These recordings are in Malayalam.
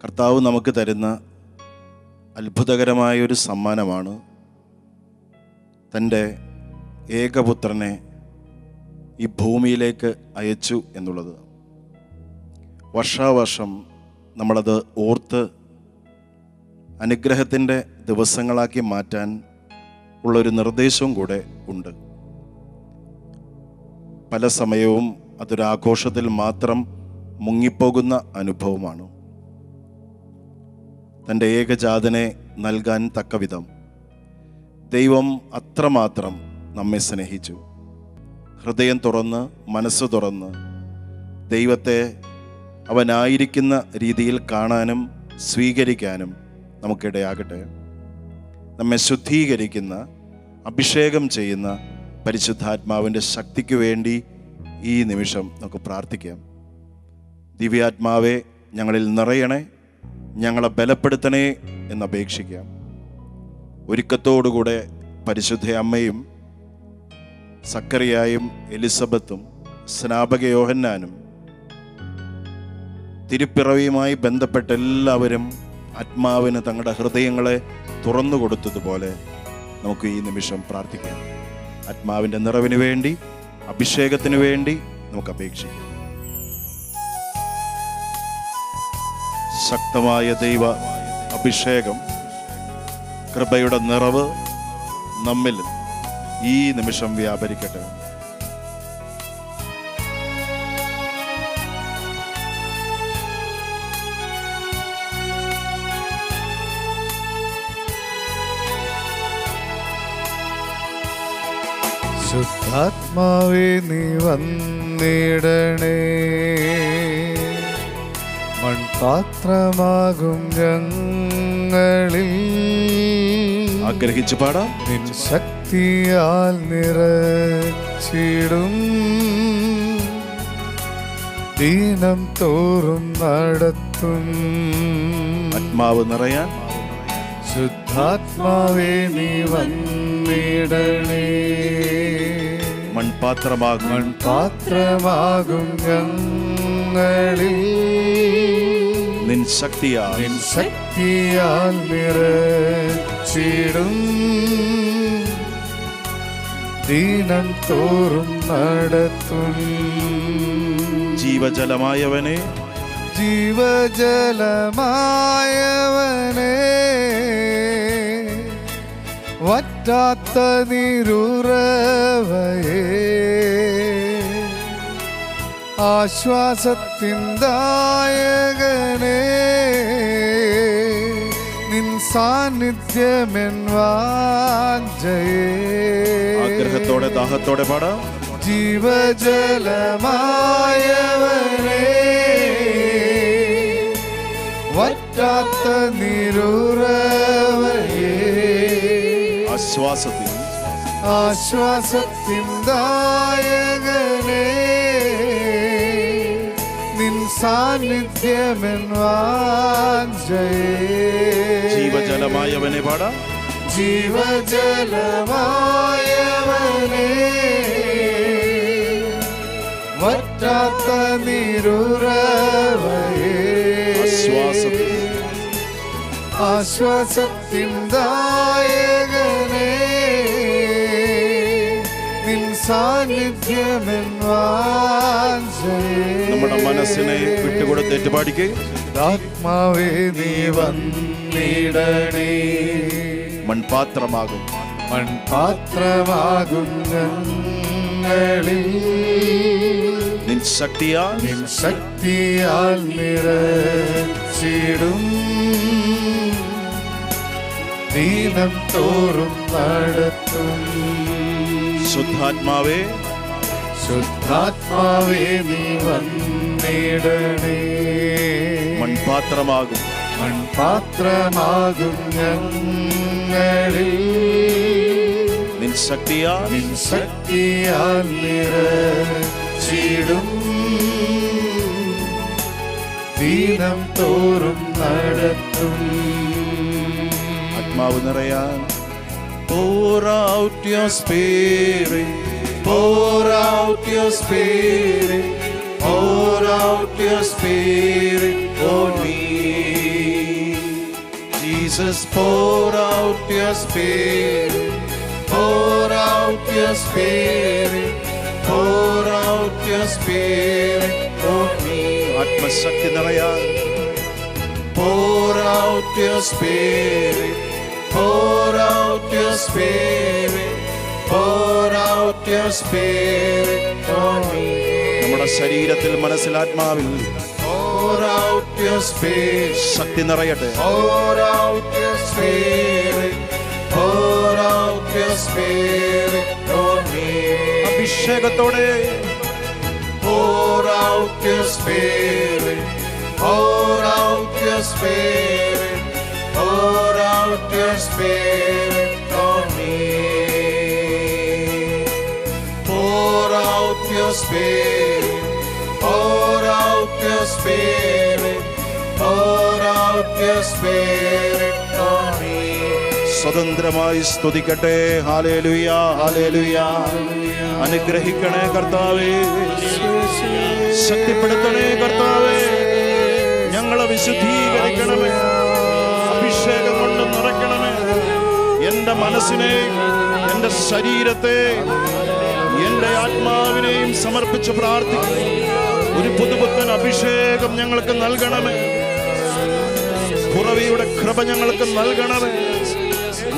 കർത്താവ് നമുക്ക് തരുന്ന അത്ഭുതകരമായൊരു സമ്മാനമാണ് തൻ്റെ ഏകപുത്രനെ ഈ ഭൂമിയിലേക്ക് അയച്ചു എന്നുള്ളത്. വർഷാവർഷം നമ്മളത് ഓർത്ത് അനുഗ്രഹത്തിൻ്റെ ദിവസങ്ങളാക്കി മാറ്റാൻ ഉള്ളൊരു നിർദ്ദേശവും കൂടെ ഉണ്ട്. പല സമയവും അതൊരാഘോഷത്തിൽ മാത്രം മുങ്ങിപ്പോകുന്ന അനുഭവമാണ്. തൻ്റെ ഏകജാതനെ നൽകാൻ തക്കവിധം ദൈവം അത്രമാത്രം നമ്മെ സ്നേഹിച്ചു. ഹൃദയം തുറന്ന് മനസ്സ് തുറന്ന് ദൈവത്തെ അവനായിരിക്കുന്ന രീതിയിൽ കാണാനും സ്വീകരിക്കാനും നമുക്കിടയാകട്ടെ. നമ്മെ ശുദ്ധീകരിക്കുന്ന, അഭിഷേകം ചെയ്യുന്ന പരിശുദ്ധാത്മാവിൻ്റെ ശക്തിക്ക് വേണ്ടി ഈ നിമിഷം നമുക്ക് പ്രാർത്ഥിക്കാം. ദിവ്യാത്മാവെ, ഞങ്ങളിൽ നിറയണേ, ഞങ്ങളെ ബലപ്പെടുത്തണേ എന്നപേക്ഷിക്കാം. ഒരുക്കത്തോടുകൂടെ പരിശുദ്ധ അമ്മയും സക്കറിയായും എലിസബത്തും സ്നാപക യോഹന്നാനും തിരുപ്പിറവിയുമായി ബന്ധപ്പെട്ട എല്ലാവരും ആത്മാവിന് തങ്ങളുടെ ഹൃദയങ്ങളെ തുറന്നു കൊടുത്തതുപോലെ നമുക്ക് ഈ നിമിഷം പ്രാർത്ഥിക്കാം. ആത്മാവിൻ്റെ നിറവിന് വേണ്ടി, അഭിഷേകത്തിന് വേണ്ടി നമുക്ക് അപേക്ഷിക്കാം. ശക്തമായ ദൈവ അഭിഷേകം, കൃപയുടെ നിറവ് നമ്മിൽ ഈ നിമിഷം വ്യാപരിക്കട്ടെ. ശുദ്ധാത്മാവേ, നീ വന്നിടണേ, മൺപാത്രമാകും ഞങ്ങളിൽ ആഗ്രഹിച്ചു പാടാം. നിൻ ശക്തിയാൽ നിറച്ചിടും, ദീനം തോറും നടത്തും. ആത്മാവ് നിറയാൻ ശുദ്ധാത്മാവേ, നീ വന്നിടണേ, മൺപാത്രമാകും ഞങ്ങളിൽ നിൻ ശക്തിയാൽ നിറച്ചിടും, ദീനം തോറും നടത്തും. ജീവജലമായവനെ, ജീവജലമായവനെ, വറ്റാത്ത നീരുറവയേ, ആശ്വാസത്തിൻദായകനേ, നിൻ സാന്നിധ്യമെൻ വാഞ്ചയേ. ആഗ്രഹത്തോടെ ദാഹത്തോടെ പാടാം. ജീവജലമായവനേ, വറ്റാത്ത നീരുറവയേ, ആശ്വാസത്തിൻദായകനേ, നിൻ സാന്നിധ്യമെൻ വാഞ്ചയേ. ജീവജലമായവനെ പാടാം. ജീവജലമായവനേ, വറ്റാത്ത നീരുറവയേ, ആശ്വാസത്തിൻദായകനേ, നിൻ സാന്നിധ്യമെൻ വാഞ്ചയേ. നമ്മുടെ മനസ്സിനെ വിട്ടുകൊടുത്തേറ്റ് പാടിക്കേ. ആത്മാവേ, നീ വന്നിടണേ, മൺപാത്രമാകും ഞങ്ങളിൽ നിൻ ശക്തിയാൽ നിറച്ചിടും, ദീനം തോറും നടത്തും. ശുദ്ധാത്മാവേ, നീ വന്നിടണേ, മൺപാത്രമാകും ഞങ്ങളിൽ നിൻ ശക്തിയാൽ നിറച്ചിടും, ദീനം തോറും നടത്തും. ആത്മാവ് നിറയാൻ. Pour out your spirit, pour out your spirit, pour out your spirit on me. Jesus, pour out your spirit, pour out your spirit, pour out your spirit on me. ആത്മശക്തി നിറയാൻ Pour out your spirit, pour out your spirit, pour out your spirit on me. നമ്മുടെ ശരീരത്തിൽ മനസ്സിൽ ആത്മാവിൽ Pour out your spirit, ശക്തി നിറയട്ടെ. pour out your spirit, pour out your spirit on me. അഭിഷേകത്തോടെ Pour out your spirit, pour out your spirit, pour out your spirit on me. Pour out your spirit, pour out your spirit, pour out your spirit on me. സ്വതന്ത്രമായി സ്തുതിക്കട്ടെ. Hallelujah, hallelujah. അനുഗ്രഹിക്കണേ കർത്താവേ, ശക്തിപ്പെടുത്തണേ കർത്താവേ, ഞങ്ങളെ വിശുദ്ധീകരിക്കണമേ, അഭിഷേകം കൊണ്ട് നിറയ്ക്കണമേ. എൻ്റെ മനസ്സിനെ, എൻ്റെ ശരീരത്തെ, എൻ്റെ ആത്മാവിനെയും സമർപ്പിച്ച് പ്രാർത്ഥിക്കുന്നു. ഒരു പുതുപുത്തൻ അഭിഷേകം ഞങ്ങൾക്ക് നൽകണമേ. കുറവിയുടെ കൃപ ഞങ്ങൾക്ക് നൽകണമേ.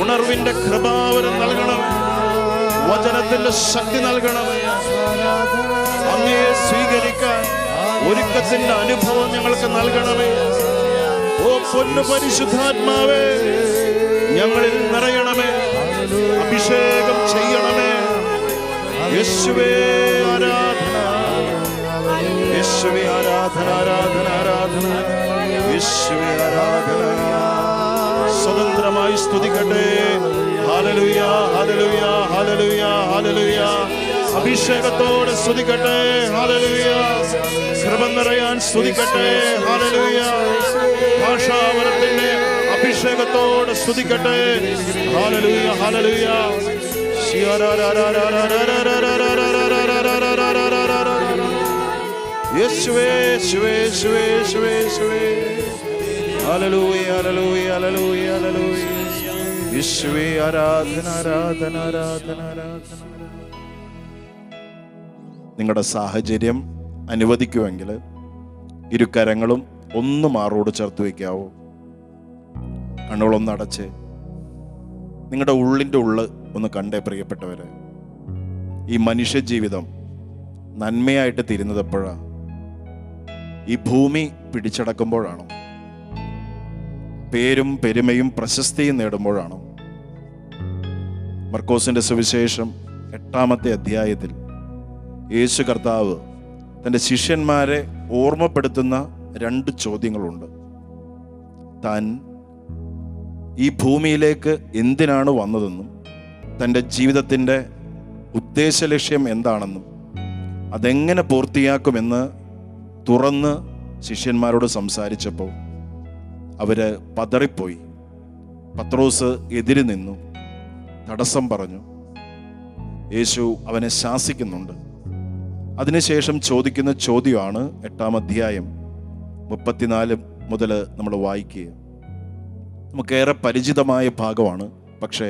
ഉണർവിന്റെ കൃപാവരം നൽകണമേ. വചനത്തിന്റെ ശക്തി നൽകണമേ. അങ്ങയെ സ്വീകരിക്കാൻ ഒരുക്കത്തിന്റെ അനുഭവം ഞങ്ങൾക്ക് നൽകണമേ. ഓ പൊന്നു പരിശുദ്ധാത്മാവേ, ഞങ്ങളിൽ നിറയണമേ, അഭിഷേകം ചെയ്യണമേ. യേശുവേ ആരാധന, യേശുവേ ആരാധന, ആരാധന, ആരാധന, യേശുവേ ആരാധന. സ്വതന്ത്രമായി സ്തുതിക്കട്ടെ. ഹല്ലേലൂയ, ഹല്ലേലൂയ, ഹല്ലേലൂയ, ഹല്ലേലൂയ. അഭിഷേകത്തോടെ സ്തുതിക്കട്ടെ. ഹല്ലേലൂയ. കൃപ നിറയാൻ സ്തുതിക്കട്ടെ. ഹല്ലേലൂയ. ഭാഷാവരത്തിന്റെ അഭിഷേകത്തോടെ സ്തുതിക്കട്ടെ. ഹല്ലേലൂയ, ഹല്ലേലൂയ. യേശുവേ, യേശുവേ, യേശുവേ, യേശുവേ, യേശുവേ. ഹല്ലേലൂയ, ഹല്ലേലൂയ, ഹല്ലേലൂയ, ഹല്ലേലൂയ. യേശുവേ ആരാധന, ആരാധന, ആരാധന, ആരാധന. നിങ്ങളുടെ സാഹചര്യം അനുവദിക്കുമെങ്കിൽ ഇരുകരങ്ങളും ഒന്ന് മാറോട് ചേർത്ത് വയ്ക്കാവോ? കണ്ണുകളൊന്ന് അടച്ച് നിങ്ങളുടെ ഉള്ളിൻ്റെ ഉള്ള് ഒന്ന് കണ്ടേ പ്രിയപ്പെട്ടവരെ. ഈ മനുഷ്യ ജീവിതം നന്മയായിട്ട് തീരുന്നത് എപ്പോഴാണ്? ഈ ഭൂമി പിടിച്ചടക്കുമ്പോഴാണോ? പേരും പെരുമയും പ്രശസ്തിയും നേടുമ്പോഴാണോ? മർക്കോസിന്റെ സുവിശേഷം 8-ാമത്തെ അധ്യായത്തിൽ യേശു കർത്താവ് തൻ്റെ ശിഷ്യന്മാരെ ഓർമ്മപ്പെടുത്തുന്ന 2 ചോദ്യങ്ങളുണ്ട്. താൻ ഈ ഭൂമിയിലേക്ക് എന്തിനാണ് വന്നതെന്നും തൻ്റെ ജീവിതത്തിൻ്റെ ഉദ്ദേശലക്ഷ്യം എന്താണെന്നും അതെങ്ങനെ പൂർത്തിയാക്കുമെന്ന് തുറന്ന് ശിഷ്യന്മാരോട് സംസാരിച്ചപ്പോൾ അവര് പതറിപ്പോയി. പത്രോസ് എതിര് നിന്നു, തടസ്സം പറഞ്ഞു. യേശു അവനെ ശാസിക്കുന്നുണ്ട്. അതിനുശേഷം ചോദിക്കുന്ന ചോദ്യമാണ് 8-ാം അധ്യായം 34 മുതൽ നമ്മൾ വായിക്കുക. നമുക്കേറെ പരിചിതമായ ഭാഗമാണ്, പക്ഷേ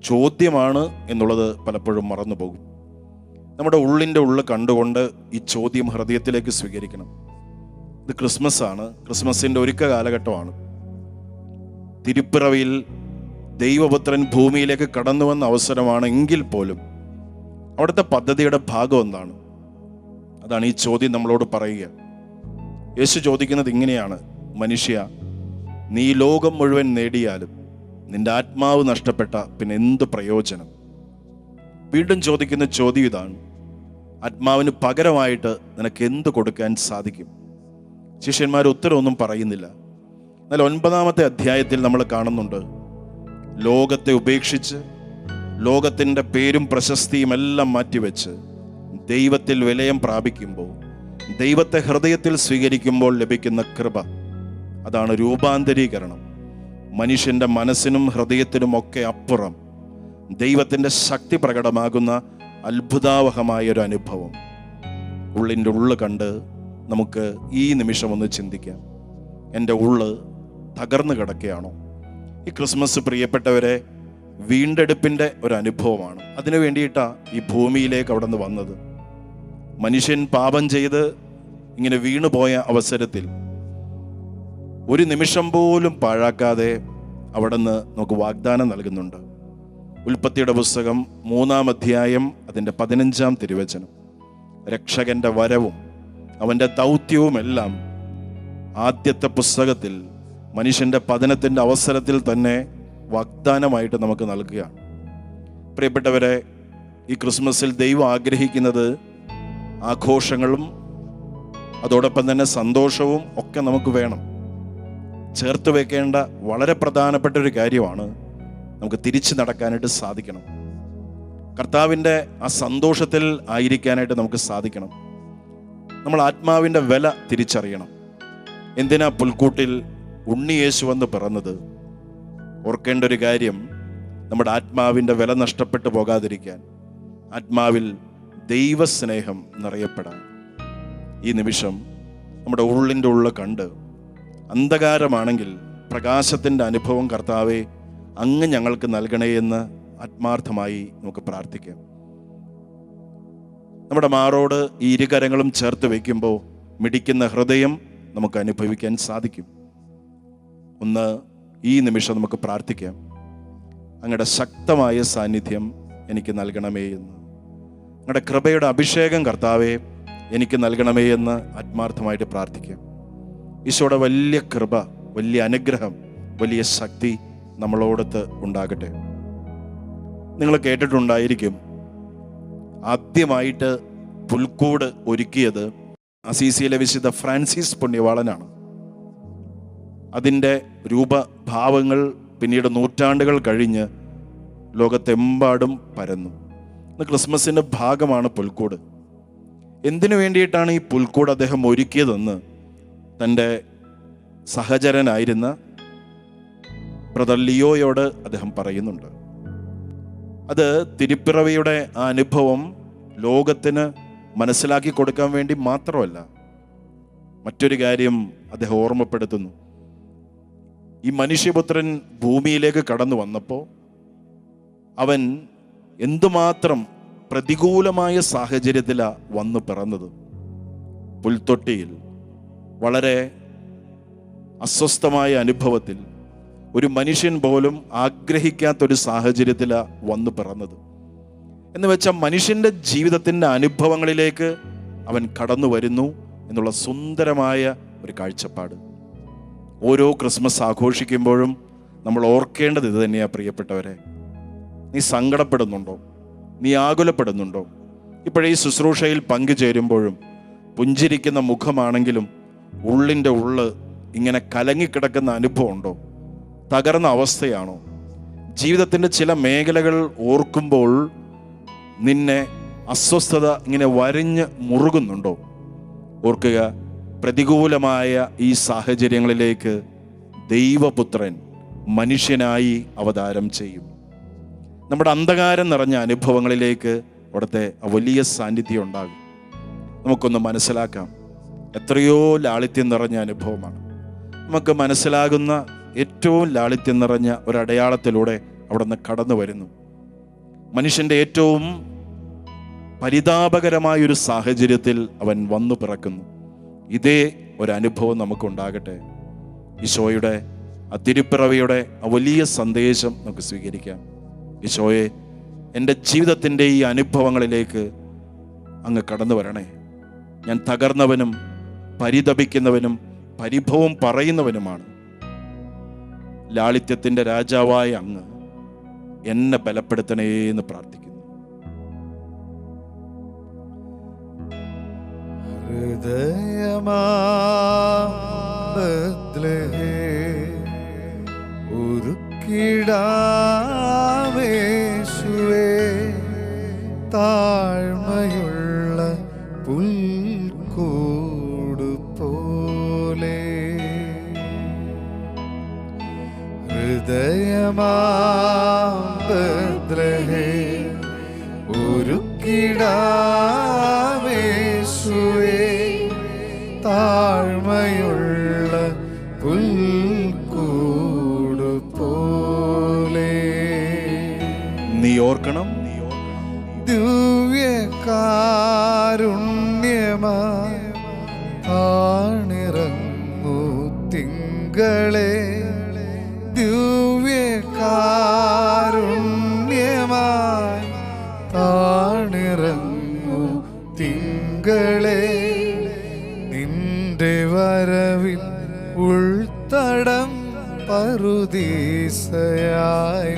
ചോദ്യമാണ് എന്നുള്ളത് പലപ്പോഴും മറന്നു പോകും. നമ്മുടെ ഉള്ളിൻ്റെ ഉള്ളിൽ കണ്ടുകൊണ്ട് ഈ ചോദ്യം ഹൃദയത്തിലേക്ക് സ്വീകരിക്കണം. ഇത് ക്രിസ്മസ് ആണ്, ക്രിസ്മസിൻ്റെ ഒരുക്ക കാലഘട്ടമാണ്. തിരുപ്പിറവിയിൽ ദൈവപുത്രൻ ഭൂമിയിലേക്ക് കടന്നു വന്ന അവസരമാണ് എങ്കിൽ പോലും അവിടുത്തെ പദ്ധതിയുടെ ഭാഗം എന്താണ്? അതാണ് ഈ ചോദ്യം നമ്മളോട് പറയുക. യേശു ചോദിക്കുന്നത് ഇങ്ങനെയാണ്: മനുഷ്യ, നീ ലോകം മുഴുവൻ നേടിയാലും നിന്റെ ആത്മാവ് നഷ്ടപ്പെട്ട പിന്നെ എന്ത് പ്രയോജനം? വീണ്ടും ചോദിക്കുന്ന ചോദ്യം ഇതാണ്: ആത്മാവിന് പകരമായിട്ട് നിനക്ക് എന്ത് കൊടുക്കാൻ സാധിക്കും? ശിഷ്യന്മാർ ഉത്തരവൊന്നും പറയുന്നില്ല. എന്നാൽ 9-ാമത്തെ അധ്യായത്തിൽ നമ്മൾ കാണുന്നുണ്ട്, ലോകത്തെ ഉപേക്ഷിച്ച് ലോകത്തിൻ്റെ പേരും പ്രശസ്തിയും എല്ലാം മാറ്റിവെച്ച് ദൈവത്തിൽ വിലയം പ്രാപിക്കുമ്പോൾ, ദൈവത്തെ ഹൃദയത്തിൽ സ്വീകരിക്കുമ്പോൾ ലഭിക്കുന്ന കൃപ, അതാണ് രൂപാന്തരീകരണം. മനുഷ്യൻ്റെ മനസ്സിനും ഹൃദയത്തിനുമൊക്കെ അപ്പുറം ദൈവത്തിൻ്റെ ശക്തി പ്രകടമാകുന്ന അത്ഭുതാവഹമായൊരു അനുഭവം. ഉള്ളിൻ്റെ ഉള്ള് കണ്ട് നമുക്ക് ഈ നിമിഷം ഒന്ന് ചിന്തിക്കാം. എൻ്റെ ഉള്ള് തകർന്നു കിടക്കുകയാണോ? ഈ ക്രിസ്മസ് പ്രിയപ്പെട്ടവരെ വീണ്ടെടുപ്പിൻ്റെ ഒരു അനുഭവമാണ്. അതിനു വേണ്ടിയിട്ടാണ് ഈ ഭൂമിയിലേക്ക് അവിടെ നിന്ന് വന്നത്. മനുഷ്യൻ പാപം ചെയ്ത് ഇങ്ങനെ വീണുപോയ അവസരത്തിൽ ഒരു നിമിഷം പോലും പാഴാക്കാതെ അവിടെ നിന്ന് നമുക്ക് വാഗ്ദാനം നൽകുന്നുണ്ട്. ഉൽപ്പത്തിയുടെ പുസ്തകം 3-ാം അധ്യായം അതിൻ്റെ 15-ാം തിരുവചനം. രക്ഷകന്റെ വരവും അവൻ്റെ ദൗത്യവുമെല്ലാം ആദ്യത്തെ പുസ്തകത്തിൽ മനുഷ്യൻ്റെ പതനത്തിൻ്റെ അവസരത്തിൽ തന്നെ വാഗ്ദാനമായിട്ട് നമുക്ക് നൽകുകയാണ്. പ്രിയപ്പെട്ടവരെ, ഈ ക്രിസ്മസിൽ ദൈവം ആഗ്രഹിക്കുന്നത് ആഘോഷങ്ങളും അതോടൊപ്പം തന്നെ സന്തോഷവും ഒക്കെ നമുക്ക് വേണം. ചേർത്ത് വെക്കേണ്ട വളരെ പ്രധാനപ്പെട്ട ഒരു കാര്യമാണ് നമുക്ക് തിരിച്ചു നടക്കാനായിട്ട് സാധിക്കണം. കർത്താവിൻ്റെ ആ സന്തോഷത്തിൽ ആയിരിക്കാനായിട്ട് നമുക്ക് സാധിക്കണം. നമ്മൾ ആത്മാവിൻ്റെ വില തിരിച്ചറിയണം. എന്തിനാ പുൽക്കൂട്ടിൽ ഉണ്ണിയേശു വന്ന് പിറന്നത്? ഓർക്കേണ്ട ഒരു കാര്യം, നമ്മുടെ ആത്മാവിൻ്റെ വില നഷ്ടപ്പെട്ടു പോകാതിരിക്കാൻ, ആത്മാവിൽ ദൈവസ്നേഹം നിറയപ്പെടാൻ. ഈ നിമിഷം നമ്മുടെ ഉള്ളിൻ്റെ ഉള്ളിൽ കണ്ട് അന്ധകാരമാണെങ്കിൽ പ്രകാശത്തിൻ്റെ അനുഭവം കർത്താവെ അങ്ങ് ഞങ്ങൾക്ക് നൽകണേ എന്ന് ആത്മാർത്ഥമായി നമുക്ക് പ്രാർത്ഥിക്കാം. നമ്മുടെ മാറോട് ഈ ഇരുകരങ്ങളും ചേർത്ത് വയ്ക്കുമ്പോൾ മിടിക്കുന്ന ഹൃദയം നമുക്ക് അനുഭവിക്കാൻ സാധിക്കും. ഒന്ന് ഈ നിമിഷം നമുക്ക് പ്രാർത്ഥിക്കാം, അങ്ങയുടെ ശക്തമായ സാന്നിധ്യം എനിക്ക് നൽകണമേ എന്ന്. അങ്ങയുടെ കൃപയുടെ അഭിഷേകം കർത്താവെ എനിക്ക് നൽകണമേ എന്ന് ആത്മാർത്ഥമായിട്ട് പ്രാർത്ഥിക്കാം. ഈശോയുടെ വലിയ കൃപ, വലിയ അനുഗ്രഹം, വലിയ ശക്തി നമ്മളോടത്ത് ഉണ്ടാകട്ടെ. നിങ്ങൾ കേട്ടിട്ടുണ്ടായിരിക്കും, ആദ്യമായിട്ട് പുൽക്കൂട് ഒരുക്കിയത് അസീസിയിലെ വിശുദ്ധ ഫ്രാൻസിസ് പുണ്യവാളനാണ്. അതിൻ്റെ രൂപഭാവങ്ങൾ പിന്നീട് നൂറ്റാണ്ടുകൾ കഴിഞ്ഞ് ലോകത്തെമ്പാടും പരന്നു. ഇന്ന് ക്രിസ്മസിൻ്റെ ഭാഗമാണ് പുൽക്കൂട്. എന്തിനു വേണ്ടിയിട്ടാണ് ഈ പുൽക്കൂട് അദ്ദേഹം ഒരുക്കിയതെന്ന് തൻ്റെ സഹചരനായിരുന്ന ബ്രദർ ലിയോയോട് അദ്ദേഹം പറയുന്നുണ്ട്. അത് തിരുപ്പിറവിയുടെ ആ അനുഭവം ലോകത്തിന് മനസ്സിലാക്കി കൊടുക്കാൻ വേണ്ടി മാത്രമല്ല, മറ്റൊരു കാര്യം അദ്ദേഹം ഓർമ്മപ്പെടുത്തുന്നു. ഈ മനുഷ്യപുത്രൻ ഭൂമിയിലേക്ക് കടന്നു വന്നപ്പോൾ അവൻ എന്തുമാത്രം പ്രതികൂലമായ സാഹചര്യത്തിലാണ് വന്നു പിറന്നത്. പുൽത്തൊട്ടിയിൽ, വളരെ അസ്വസ്ഥമായ അനുഭവത്തിൽ, ഒരു മനുഷ്യൻ പോലും ആഗ്രഹിക്കാത്തൊരു സാഹചര്യത്തിലാണ് വന്നു പിറന്നത്. എന്ന് വെച്ചാൽ മനുഷ്യൻ്റെ ജീവിതത്തിൻ്റെ അനുഭവങ്ങളിലേക്ക് അവൻ കടന്നു വരുന്നു എന്നുള്ള സുന്ദരമായ ഒരു കാഴ്ചപ്പാട്. ഓരോ ക്രിസ്മസ് ആഘോഷിക്കുമ്പോഴും നമ്മൾ ഓർക്കേണ്ടത് ഇത് തന്നെയാണ് പ്രിയപ്പെട്ടവരെ. നീ സങ്കടപ്പെടുന്നുണ്ടോ? നീ ആകുലപ്പെടുന്നുണ്ടോ? ഇപ്പോഴീ ശുശ്രൂഷയിൽ പങ്കുചേരുമ്പോഴും പുഞ്ചിരിക്കുന്ന മുഖമാണെങ്കിലും ഉള്ളിൻ്റെ ഉള്ള് ഇങ്ങനെ കലങ്ങിക്കിടക്കുന്ന അനുഭവം ഉണ്ടോ? തകർന്ന അവസ്ഥയാണോ? ജീവിതത്തിൻ്റെ ചില മേഖലകൾ ഓർക്കുമ്പോൾ നിന്നെ അസ്വസ്ഥത ഇങ്ങനെ വരിഞ്ഞ് മുറുകുന്നുണ്ടോ? ഓർക്കുക, പ്രതികൂലമായ ഈ സാഹചര്യങ്ങളിലേക്ക് ദൈവപുത്രൻ മനുഷ്യനായി അവതാരം ചെയ്യും. നമ്മുടെ അന്ധകാരം നിറഞ്ഞ അനുഭവങ്ങളിലേക്ക് അവിടുത്തെ വലിയ സാന്നിധ്യം ഉണ്ടാകും. നമുക്കൊന്ന് മനസ്സിലാക്കാം, എത്രയോ ലാളിത്യം നിറഞ്ഞ അനുഭവമാണ്. നമുക്ക് മനസ്സിലാകുന്ന ഏറ്റവും ലാളിത്യം നിറഞ്ഞ ഒരടയാളത്തിലൂടെ അവിടെ നിന്ന് കടന്നു വരുന്നു. മനുഷ്യൻ്റെ ഏറ്റവും പരിതാപകരമായൊരു സാഹചര്യത്തിൽ അവൻ വന്നു പിറക്കുന്നു. ഇതേ ഒരനുഭവം നമുക്കുണ്ടാകട്ടെ. ഈശോയുടെ ആ തിരുപ്പിറവിയുടെ ആ വലിയ സന്ദേശം നമുക്ക് സ്വീകരിക്കാം. ഈശോയെ, എൻ്റെ ജീവിതത്തിൻ്റെ ഈ അനുഭവങ്ങളിലേക്ക് അങ്ങ് കടന്നു വരണേ. ഞാൻ തകർന്നവനും പരിതപിക്കുന്നവനും പരിഭവം പറയുന്നവനുമാണ്. ലാളിത്യത്തിൻ്റെ രാജാവായ അങ്ങ് എന്നെ ബലപ്പെടുത്തണേ എന്ന് പ്രാർത്ഥിക്കുന്നു. ഉരുക്കിടാവേശുവേ, താഴ്മയുള്ള പുൽക്കൂട് പോലെ ഹൃദയമാം ഉരുക്കിടാവേശുവേ, താഴ്മയുള്ള പുൽക്കൂട് പോലെ. ഓർക്കണം. ദിവ്യകാരുണ്യമായി ആണിറങ്ങൂ തിങ്കളെ, ദിവ്യകാരുണ്യമായി താണിറങ്ങൂ തിങ്കളെ, നിന്റെ വരവിൽ ഉൾത്തടം പറുദീസയായി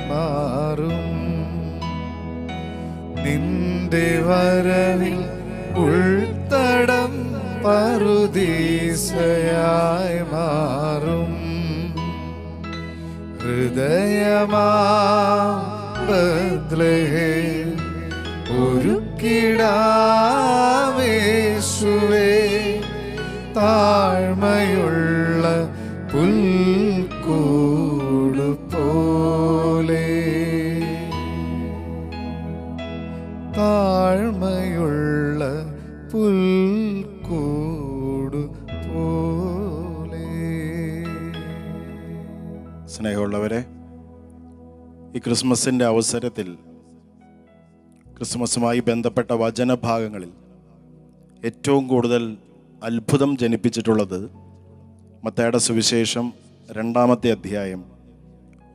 മാറും. നിന്റെ വരവിൽ ഉൾത്തടം പറുദീസയായി മാറും. ഹൃദയമാം ബത്ലഹേം ഒരുക്കിടാവേശുവേ, താഴ്മയുള്ള പുൽക്കൂട് പോലെ, താഴ്മയുള്ള പുൽക്കൂട് പോലെ. സ്നേഹമുള്ളവരെ, ഈ ക്രിസ്മസിൻ്റെ അവസരത്തിൽ ക്രിസ്മസുമായി ബന്ധപ്പെട്ട വചനഭാഗങ്ങളിൽ ഏറ്റവും കൂടുതൽ അത്ഭുതം ജനിപ്പിച്ചിട്ടുള്ളത് മത്തായിയുടെ സുവിശേഷം 2-ാമത്തെ അധ്യായം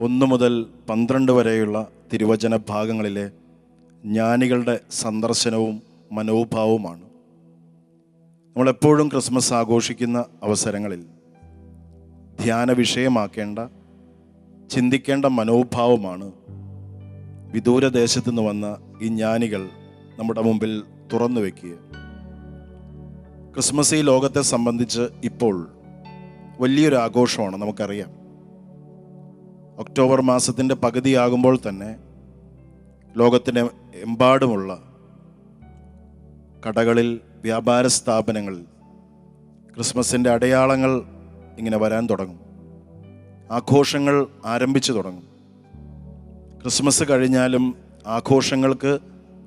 1 മുതൽ 12 വരെയുള്ള തിരുവചന ഭാഗങ്ങളിലെ ജ്ഞാനികളുടെ സന്ദർശനവും മനോഭാവവുമാണ്. നമ്മളെപ്പോഴും ക്രിസ്മസ് ആഘോഷിക്കുന്ന അവസരങ്ങളിൽ ധ്യാന വിഷയമാക്കേണ്ട, ചിന്തിക്കേണ്ട മനോഭാവമാണ് വിദൂരദേശത്തു നിന്ന് വന്ന ഈ ജ്ഞാനികൾ നമ്മുടെ മുമ്പിൽ തുറന്നു വയ്ക്കുക. ക്രിസ്മസ് ഈ ലോകത്തെ സംബന്ധിച്ച് ഇപ്പോൾ വലിയൊരു ആഘോഷമാണ്, നമുക്കറിയാം. ഒക്ടോബർ മാസത്തിൻ്റെ പകുതിയാകുമ്പോൾ തന്നെ ലോകത്തിൻ്റെ എമ്പാടുമുള്ള കടകളിൽ, വ്യാപാര സ്ഥാപനങ്ങളിൽ ക്രിസ്മസിൻ്റെ അടയാളങ്ങൾ ഇങ്ങനെ വരാൻ തുടങ്ങും. ആഘോഷങ്ങൾ ആരംഭിച്ചു തുടങ്ങും. ക്രിസ്മസ് കഴിഞ്ഞാലും ആഘോഷങ്ങൾക്ക്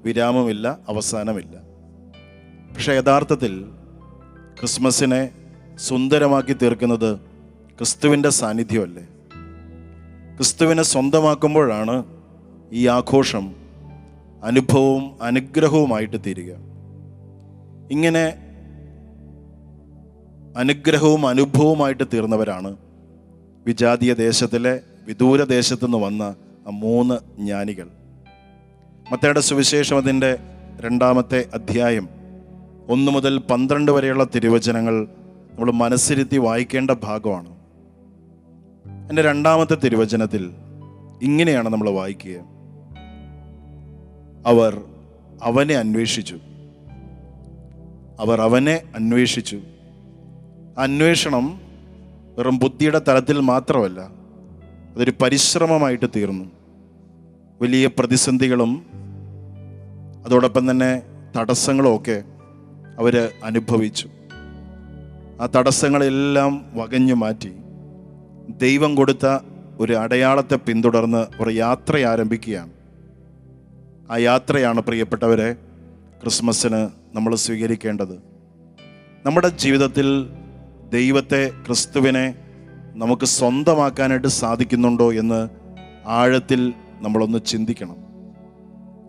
വിരാമമില്ല, അവസാനമില്ല. പക്ഷേ യഥാർത്ഥത്തിൽ ക്രിസ്മസിനെ സുന്ദരമാക്കി തീർക്കുന്നത് ക്രിസ്തുവിൻ്റെ സാന്നിധ്യമല്ലേ? ക്രിസ്തുവിനെ സ്വന്തമാക്കുമ്പോഴാണ് ഈ ആഘോഷം അനുഭവവും അനുഗ്രഹവുമായിട്ട് തീരുക. ഇങ്ങനെ അനുഗ്രഹവും അനുഭവവുമായിട്ട് തീർന്നവരാണ് വിജാതീയ ദേശത്തിലെ, വിദൂര ദേശത്തു നിന്ന് വന്ന ആ 3 ജ്ഞാനികൾ. മത്തായിയുടെ സുവിശേഷം അതിൻ്റെ 2-ാമത്തെ അധ്യായം 1 മുതൽ 12 വരെയുള്ള തിരുവചനങ്ങൾ നമ്മൾ മനസ്സിരുത്തി വായിക്കേണ്ട ഭാഗമാണ്. എൻ്റെ 2-ാമത്തെ തിരുവചനത്തിൽ ഇങ്ങനെയാണ് നമ്മൾ വായിക്കുക: അവർ അവനെ അന്വേഷിച്ചു. അവർ അവനെ അന്വേഷിച്ചു. അന്വേഷണം വെറും ബുദ്ധിയുടെ തലത്തിൽ മാത്രമല്ല, അതൊരു പരിശ്രമമായിട്ട് തീർന്നു. വലിയ പ്രതിസന്ധികളും അതോടൊപ്പം തന്നെ തടസ്സങ്ങളും ഒക്കെ അവർ അനുഭവിച്ചു. ആ തടസ്സങ്ങളെല്ലാം വകഞ്ഞു മാറ്റി ദൈവം കൊടുത്ത ഒരു അടയാളത്തെ പിന്തുടർന്ന് ഒരു യാത്ര ആരംഭിക്കുകയാണ്. ആ യാത്രയാണ് പ്രിയപ്പെട്ടവരെ ക്രിസ്മസിന് നമ്മൾ സ്വീകരിക്കേണ്ടത്. നമ്മുടെ ജീവിതത്തിൽ ദൈവത്തെ, ക്രിസ്തുവിനെ നമുക്ക് സ്വന്തമാക്കാനായിട്ട് സാധിക്കുന്നുണ്ടോ എന്ന് ആഴത്തിൽ നമ്മളൊന്ന് ചിന്തിക്കണം.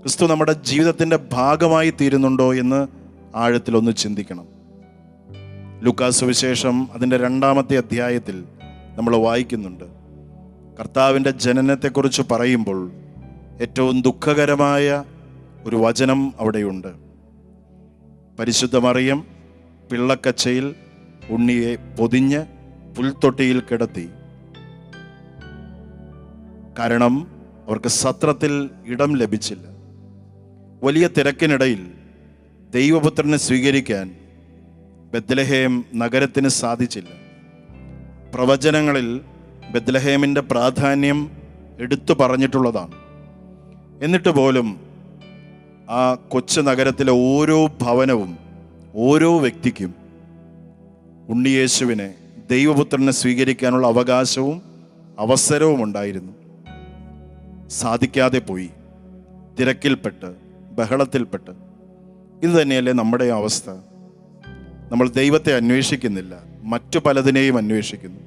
ക്രിസ്തു നമ്മുടെ ജീവിതത്തിൻ്റെ ഭാഗമായി തീരുന്നുണ്ടോ എന്ന് ആഴത്തിലൊന്ന് ചിന്തിക്കണം. ലൂക്കാസ് സുവിശേഷം അതിൻ്റെ 2-ാമത്തെ അധ്യായത്തിൽ നമ്മൾ വായിക്കുന്നുണ്ട്. കർത്താവിൻ്റെ ജനനത്തെക്കുറിച്ച് പറയുമ്പോൾ ഏറ്റവും ദുഃഖകരമായ ഒരു വചനം അവിടെയുണ്ട്. പരിശുദ്ധ മറിയം പിള്ളക്കച്ചയിൽ ഉണ്ണിയെ പൊതിഞ്ഞ് പുൽത്തൊട്ടിയിൽ കിടത്തി. കാരണം അവർക്ക് സത്രത്തിൽ ഇടം ലഭിച്ചില്ല. വലിയ തിരക്കിനിടയിൽ ദൈവപുത്രനെ സ്വീകരിക്കാൻ ബെത്ലഹേം നഗരത്തിന് സാധിച്ചില്ല. പ്രവചനങ്ങളിൽ ബെത്ലഹേമിൻ്റെ പ്രാധാന്യം എടുത്തു പറഞ്ഞിട്ടുള്ളതാണ്. എന്നിട്ട് പോലും ആ കൊച്ചു നഗരത്തിലെ ഓരോ ഭവനവും, ഓരോ വ്യക്തിക്കും ഉണ്ണിയേശുവിനെ, ദൈവപുത്രനെ സ്വീകരിക്കാനുള്ള അവകാശവും അവസരവും ഉണ്ടായിരുന്നു. സാധിക്കാതെ പോയി, തിരക്കിൽപ്പെട്ട്, ബഹളത്തിൽപ്പെട്ട്. ഇത് തന്നെയല്ലേ നമ്മുടെ അവസ്ഥ? നമ്മൾ ദൈവത്തെ അന്വേഷിക്കുന്നില്ല, മറ്റു പലതിനെയും അന്വേഷിക്കുന്നു.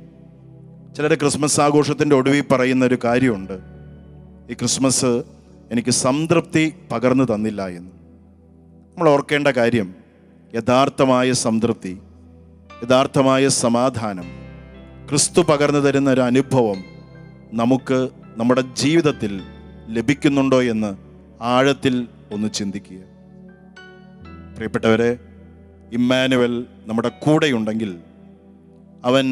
ചിലർ ക്രിസ്മസ് ആഘോഷത്തിൻ്റെ ഒടുവിൽ പറയുന്ന ഒരു കാര്യമുണ്ട്: ഈ ക്രിസ്മസ് എനിക്ക് സംതൃപ്തി പകർന്നു തന്നില്ല എന്ന്. നമ്മൾ ഓർക്കേണ്ട കാര്യം, യഥാർത്ഥമായ സംതൃപ്തി, യഥാർത്ഥമായ സമാധാനം, ക്രിസ്തു പകർന്നു തരുന്ന ഒരു അനുഭവം നമുക്ക് നമ്മുടെ ജീവിതത്തിൽ ലഭിക്കുന്നുണ്ടോ എന്ന് ആഴത്തിൽ ഒന്ന് ചിന്തിക്കുക. പ്രിയപ്പെട്ടവരെ, ഇമ്മാനുവൽ നമ്മുടെ കൂടെയുണ്ടെങ്കിൽ, അവൻ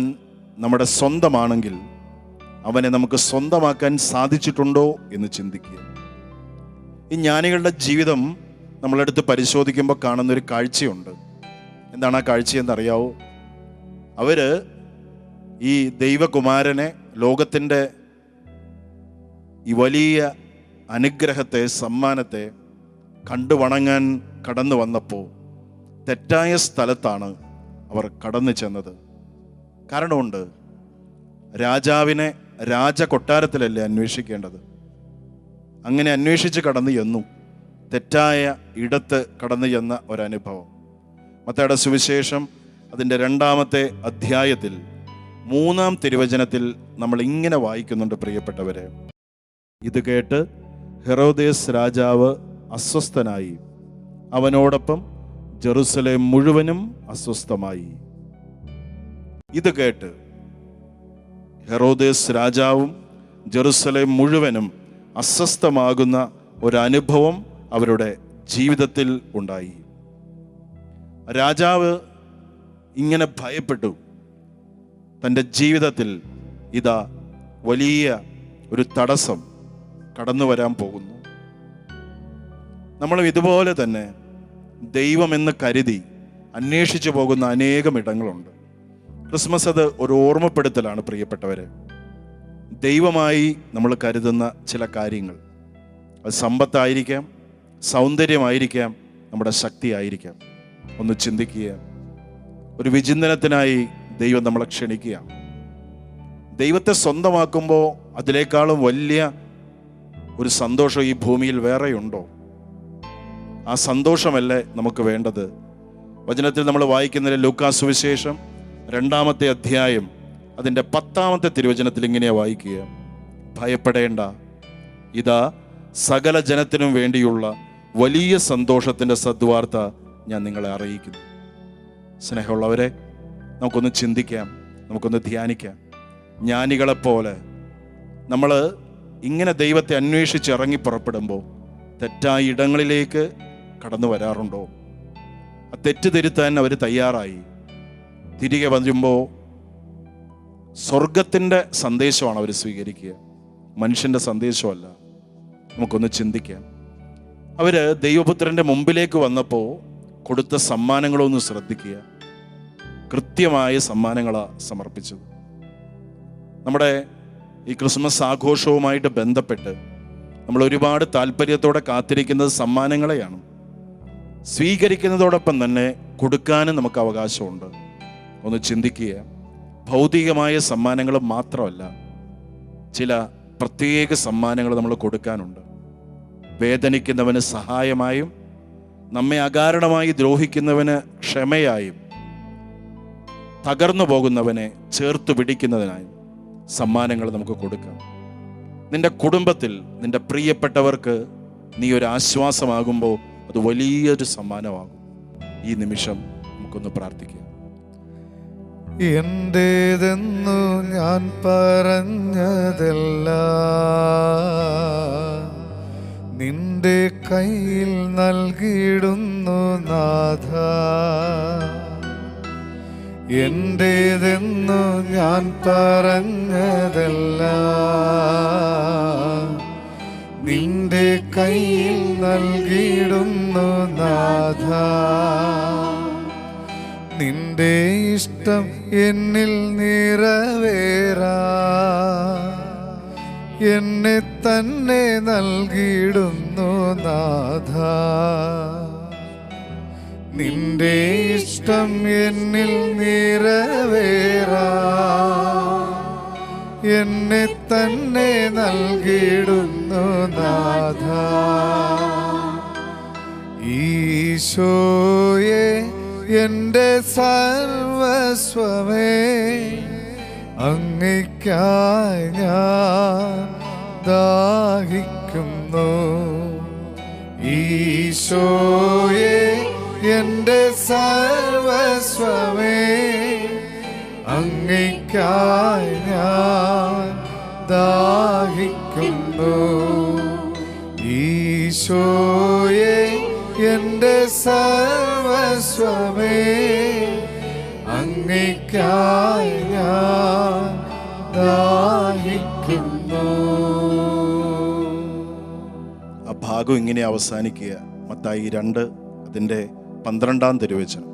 നമ്മുടെ സ്വന്തമാണെങ്കിൽ, അവനെ നമുക്ക് സ്വന്തമാക്കാൻ സാധിച്ചിട്ടുണ്ടോ എന്ന് ചിന്തിക്കുക. ഈ ജ്ഞാനികളുടെ ജീവിതം നമ്മളെടുത്ത് പരിശോധിക്കുമ്പോൾ കാണുന്നൊരു കാഴ്ചയുണ്ട്. എന്താണ് ആ കാഴ്ചയെന്നറിയാവോ? അവർ ഈ ദൈവകുമാരനെ, ലോകത്തിൻ്റെ ഈ വലിയ അനുഗ്രഹത്തെ, സമ്മാനത്തെ കണ്ടു വണങ്ങാൻ കടന്നു വന്നപ്പോൾ തെറ്റായ സ്ഥലത്താണ് അവർ കടന്നു ചെന്നത്. കാരണമുണ്ട്. രാജാവിനെ രാജകൊട്ടാരത്തിലല്ലേ അന്വേഷിക്കേണ്ടത്. അങ്ങനെ അന്വേഷിച്ച് കടന്നു ചെന്നു, തെറ്റായ ഇടത്ത് കടന്നു ചെന്ന ഒരനുഭവം. മത്തായിയുടെ സുവിശേഷം അതിൻ്റെ 2-ാമത്തെ അധ്യായത്തിൽ 3-ാം തിരുവചനത്തിൽ നമ്മൾ ഇങ്ങനെ വായിക്കുന്നുണ്ട്, പ്രിയപ്പെട്ടവരെ. ഇത് കേട്ട് ഹെറോദേസ് രാജാവ് അസ്വസ്ഥനായി, അവനോടൊപ്പം ജെറുസലേം മുഴുവനും അസ്വസ്ഥമായി. ഇത് കേട്ട് ഹെറോദേസ് രാജാവും ജെറുസലേം മുഴുവനും അസ്വസ്ഥമാകുന്ന ഒരനുഭവം അവരുടെ ജീവിതത്തിൽ ഉണ്ടായി. രാജാവ് ഇങ്ങനെ ഭയപ്പെട്ടു. തൻ്റെ ജീവിതത്തിൽ ഇതാ വലിയ ഒരു തടസ്സം കടന്നു വരാൻ പോകുന്നു. നമ്മളും ഇതുപോലെ തന്നെ ദൈവമെന്ന് കരുതി അന്വേഷിച്ചു പോകുന്ന അനേകം ഇടങ്ങളുണ്ട്. ക്രിസ്മസ് അത് ഒരു ഓർമ്മപ്പെടുത്തലാണ്, പ്രിയപ്പെട്ടവരെ. ദൈവമായി നമ്മൾ കരുതുന്ന ചില കാര്യങ്ങൾ, അത് സമ്പത്തായിരിക്കാം, സൗന്ദര്യമായിരിക്കാം, നമ്മുടെ ശക്തിയായിരിക്കാം. ഒന്ന് ചിന്തിക്കുക. ഒരു വിചിന്തനത്തിനായി ദൈവം നമ്മളെ ക്ഷണിക്കുക. ദൈവത്തെ സ്വന്തമാക്കുമ്പോൾ അതിനേക്കാളും വലിയ ഒരു സന്തോഷം ഈ ഭൂമിയിൽ വേറെയുണ്ടോ? ആ സന്തോഷമല്ലേ നമുക്ക് വേണ്ടത്? വചനത്തിൽ നമ്മൾ വായിക്കുന്ന ലൂക്കാ സുവിശേഷം 2-ാമത്തെ അധ്യായം അതിൻ്റെ 10-ാമത്തെ തിരുവചനത്തിൽ ഇങ്ങനെയാണ് വായിക്കുക: ഭയപ്പെടേണ്ട, ഇതാ സകല ജനത്തിനും വേണ്ടിയുള്ള വലിയ സന്തോഷത്തിൻ്റെ സദ്വാർത്ത ഞാൻ നിങ്ങളെ അറിയിക്കുന്നു. സ്നേഹമുള്ളവരെ, നമുക്കൊന്ന് ചിന്തിക്കാം, നമുക്കൊന്ന് ധ്യാനിക്കാം. ജ്ഞാനികളെപ്പോലെ നമ്മൾ ഇങ്ങനെ ദൈവത്തെ അന്വേഷിച്ച് ഇറങ്ങി പുറപ്പെടുമ്പോൾ തെറ്റായ ഇടങ്ങളിലേക്ക് കടന്നു വരാറുണ്ടോ? ആ തെറ്റ് തിരുത്താൻ അവർ തയ്യാറായി. തിരികെ വരുമ്പോൾ സ്വർഗത്തിൻ്റെ സന്ദേശമാണ് അവർ സ്വീകരിക്കുക, മനുഷ്യൻ്റെ സന്ദേശമല്ല. നമുക്കൊന്ന് ചിന്തിക്കാം. അവർ ദൈവപുത്രൻ്റെ മുമ്പിലേക്ക് വന്നപ്പോൾ കൊടുത്ത സമ്മാനങ്ങളൊന്ന് ശ്രദ്ധിക്കുക. കൃത്യമായ സമ്മാനങ്ങളാണ് സമർപ്പിച്ചത്. നമ്മുടെ ഈ ക്രിസ്മസ് ആഘോഷവുമായിട്ട് ബന്ധപ്പെട്ട് നമ്മൾ ഒരുപാട് താല്പര്യത്തോടെ കാത്തിരിക്കുന്നത് സമ്മാനങ്ങളെയാണ്. സ്വീകരിക്കുന്നതോടൊപ്പം തന്നെ കൊടുക്കാനും നമുക്ക് അവകാശമുണ്ട്. ഒന്ന് ചിന്തിക്കുക. ഭൗതികമായ സമ്മാനങ്ങൾ മാത്രമല്ല, ചില പ്രത്യേക സമ്മാനങ്ങൾ നമ്മൾ കൊടുക്കാനുണ്ട്. വേദനിക്കുന്നവന് സഹായമായും, നമ്മെ അകാരണമായി ദ്രോഹിക്കുന്നവന് ക്ഷമയായും, തകർന്നു പോകുന്നവനെ ചേർത്ത് പിടിക്കുന്നതിനായും സമ്മാനങ്ങൾ നമുക്ക് കൊടുക്കാം. നിന്റെ കുടുംബത്തിൽ നിന്റെ പ്രിയപ്പെട്ടവർക്ക് നീ ഒരു ആശ്വാസമാകുമ്പോൾ അത് വലിയൊരു സമ്മാനമാകും. ഈ നിമിഷം നമുക്കൊന്ന് പ്രാർത്ഥിക്കാം. എന്റേതെന്നു ഞാൻ പറഞ്ഞതല്ല, നിന്റെ കയ്യിൽ നൽകിയിടുന്നു നാഥ. എന്റേതെന്നു ഞാൻ പറഞ്ഞതല്ല, നിന്റെ കയ്യിൽ നൽകിയിടുന്നു നാഥ. നിന്റെ ഇഷ്ടം എന്നിൽ നിറവേറാ, എന്നെ തന്നെ നൽകിയിടുന്നു നാഥ. നിന്റെ ഇഷ്ടം എന്നിൽ നിറവേറാ, എന്നെ തന്നെ നൽകിയിടുന്നു നാഥ. ഈശോയെ എൻ്റെ സർവസ്വമേ, അങ്ങയ്ക്കായി ഞാൻ ദാഹിക്കുന്നു. ഈശോയെ എൻ്റെ സർവസ്വമേ, അങ്ങയ്ക്കായി ഞാൻ ദാഹിക്കുന്നു. ഈശോയെ എൻ്റെ സർവസ്വമേ, അങ്ങയ്ക്കായി ഞാൻ ദാഹിക്കുന്നു. ആ ഭാഗം ഇങ്ങനെ അവസാനിക്കുക. മത്തായി 2 അതിൻ്റെ 12-ാം തിരുവചനം.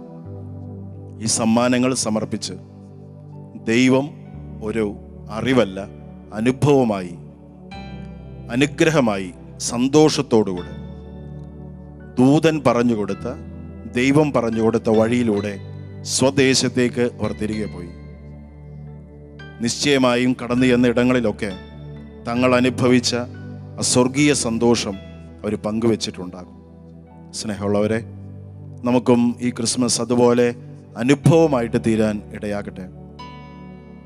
ഈ സമ്മാനങ്ങൾ സമർപ്പിച്ച് ദൈവം ഒരു അറിവല്ല, അനുഭവമായി, അനുഗ്രഹമായി, സന്തോഷത്തോടുകൂടെ ദൂതൻ പറഞ്ഞുകൊടുത്ത, ദൈവം പറഞ്ഞുകൊടുത്ത വഴിയിലൂടെ സ്വദേശത്തേക്ക് അവർ തിരികെ പോയി. നിശ്ചയമായും കടന്നു ചെന്ന ഇടങ്ങളിലൊക്കെ തങ്ങൾ അനുഭവിച്ച ആ സ്വർഗീയ സന്തോഷം അവർ പങ്കുവെച്ചിട്ടുണ്ടാകും. സ്നേഹമുള്ളവരെ, നമുക്കും ഈ ക്രിസ്മസ് അതുപോലെ അനുഭവമായിട്ട് തീരാൻ ഇടയാകട്ടെ.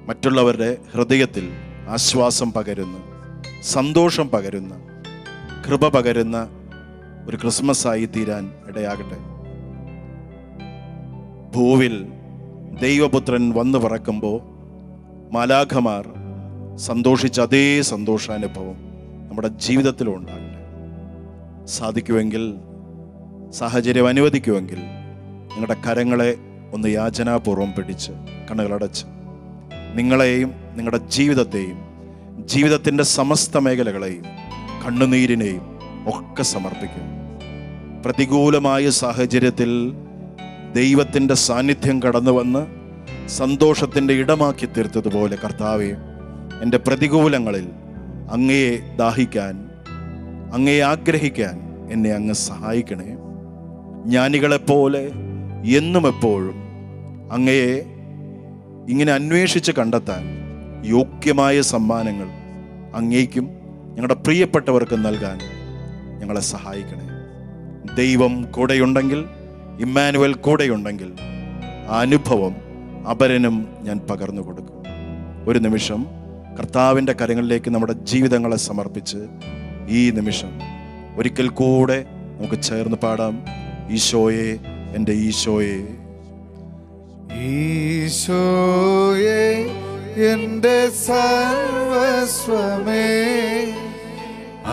മറ്റുള്ളവരുടെ ഹൃദയത്തിൽ ആശ്വാസം പകരുന്ന, സന്തോഷം പകരുന്ന, കൃപ പകരുന്ന ഒരു ക്രിസ്മസായി തീരാൻ ഇടയാകട്ടെ. ഭൂവിൽ ദൈവപുത്രൻ വന്നു പറക്കുമ്പോൾ മാലാഖമാർ സന്തോഷിച്ച അതേ സന്തോഷാനുഭവം നമ്മുടെ ജീവിതത്തിലും ഉണ്ടാകട്ടെ. സാധിക്കുമെങ്കിൽ, സാഹചര്യം അനുവദിക്കുമെങ്കിൽ, നിങ്ങളുടെ കരങ്ങളെ ഒന്ന് യാചനാപൂർവം പിടിച്ച് കണ്ണുകളടച്ച് നിങ്ങളെയും നിങ്ങളുടെ ജീവിതത്തെയും ജീവിതത്തിൻ്റെ സമസ്ത മേഖലകളെയും കണ്ണുനീരിനെയും ഒക്കെ സമർപ്പിക്കും. പ്രതികൂലമായ സാഹചര്യത്തിൽ ദൈവത്തിൻ്റെ സാന്നിധ്യം കടന്നു വന്ന് സന്തോഷത്തിൻ്റെ ഇടമാക്കി തീർത്തതുപോലെ കർത്താവേ, എൻ്റെ പ്രതികൂലങ്ങളിൽ അങ്ങയെ ദാഹിക്കാൻ, അങ്ങയെ ആഗ്രഹിക്കാൻ എന്നെ അങ്ങ് സഹായിക്കണേ. ജ്ഞാനികളെപ്പോലെ എന്നും എപ്പോഴും അങ്ങയെ ഇങ്ങനെ അന്വേഷിച്ച് കണ്ടെത്താൻ യോഗ്യമായ സമ്മാനങ്ങൾ അങ്ങേക്കും ഞങ്ങളുടെ പ്രിയപ്പെട്ടവർക്ക് നൽകാൻ ഞങ്ങളെ സഹായിക്കണേ. ദൈവം കൂടെയുണ്ടെങ്കിൽ, ഇമ്മാനുവൽ കൂടെയുണ്ടെങ്കിൽ, ആ അനുഭവം അപരനും ഞാൻ പകർന്നു കൊടുക്കും. ഒരു നിമിഷം കർത്താവിൻ്റെ കരങ്ങളിലേക്ക് നമ്മുടെ ജീവിതങ്ങളെ സമർപ്പിച്ച് ഈ നിമിഷം ഒരിക്കൽ കൂടെ നമുക്ക് ചേർന്ന് പാടാം. ഈശോയെ, എൻ്റെ ഈശോയെ. ഈശോയെ എൻ്റെ സർവസ്വമേ,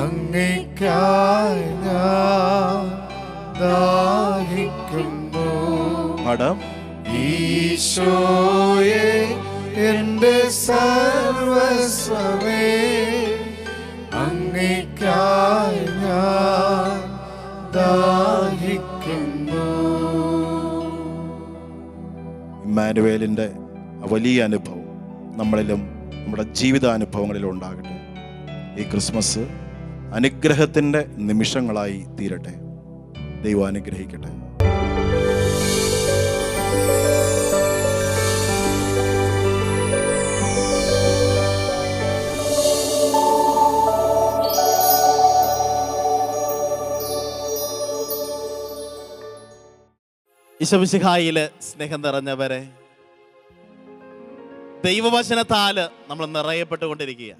അങ്ങയ്ക്കായി ഞാൻ ദാഹിക്കുന്നു. പാടാം. ഈശോയെ എൻ്റെ സർവസ്വമേ, അങ്ങയ്ക്കായി ഞാൻ ദാഹിക്കുന്നു. ഇമ്മാനുവേലിൻ്റെ വലിയ അനുഭവം നമ്മളിലും നമ്മുടെ ജീവിതാനുഭവങ്ങളിലും ഉണ്ടാകട്ടെ. ഈ ക്രിസ്മസ് അനുഗ്രഹത്തിൻ്റെ നിമിഷങ്ങളായി തീരട്ടെ. ദൈവം അനുഗ്രഹിക്കട്ടെ. ഈശോമിശിഹായില് സ്നേഹം നിറഞ്ഞവരെ, ദൈവവചനത്താൽ നമ്മൾ നിറയപ്പെട്ടുകൊണ്ടിരിക്കുക.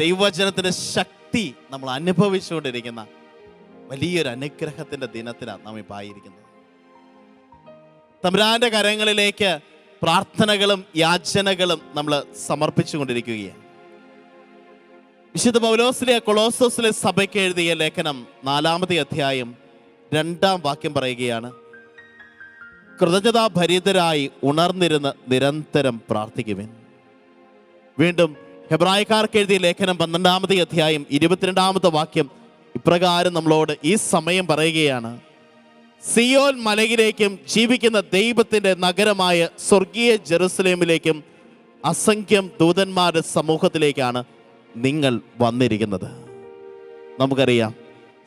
ദൈവവചനത്തിന്റെ ശക്തി നമ്മൾ അനുഭവിച്ചുകൊണ്ടിരിക്കുന്ന വലിയൊരു അനുഗ്രഹത്തിന്റെ ദിനത്തിലാണ് നാം ഇപ്പോൾ ആയിരിക്കുന്നത്. തമ്പുരാന്റെ കരങ്ങളിലേക്ക് പ്രാർത്ഥനകളും യാചനകളും നമ്മൾ സമർപ്പിച്ചുകൊണ്ടിരിക്കുകയാണ്. വിശുദ്ധ പൗലോസിലെ കൊളോസോസിലെ സഭയ്ക്ക് എഴുതിയ ലേഖനം 4-ാമത്തെ അധ്യായം 2-ാം വാക്യം പറയുകയാണ്: കൃതജ്ഞതാഭരിതരായി ഉണർന്നിരുന്ന് നിരന്തരം പ്രാർത്ഥിക്കുവിൻ. വീണ്ടും ഹെബ്രായക്കാർക്ക് എഴുതിയ ലേഖനം 12-ാമത്തെ അധ്യായം 22-ാമത്തെ വാക്യം ഇപ്രകാരം നമ്മളോട് ഈ സമയം പറയുകയാണ്: സിയോൻ മലയിലേക്കും ജീവിക്കുന്ന ദൈവത്തിൻ്റെ നഗരമായ സ്വർഗീയ ജെറുസലേമിലേക്കും അസംഖ്യം ദൂതന്മാരുടെ സമൂഹത്തിലേക്കാണ് നിങ്ങൾ വന്നിരിക്കുന്നത്. നമുക്കറിയാം,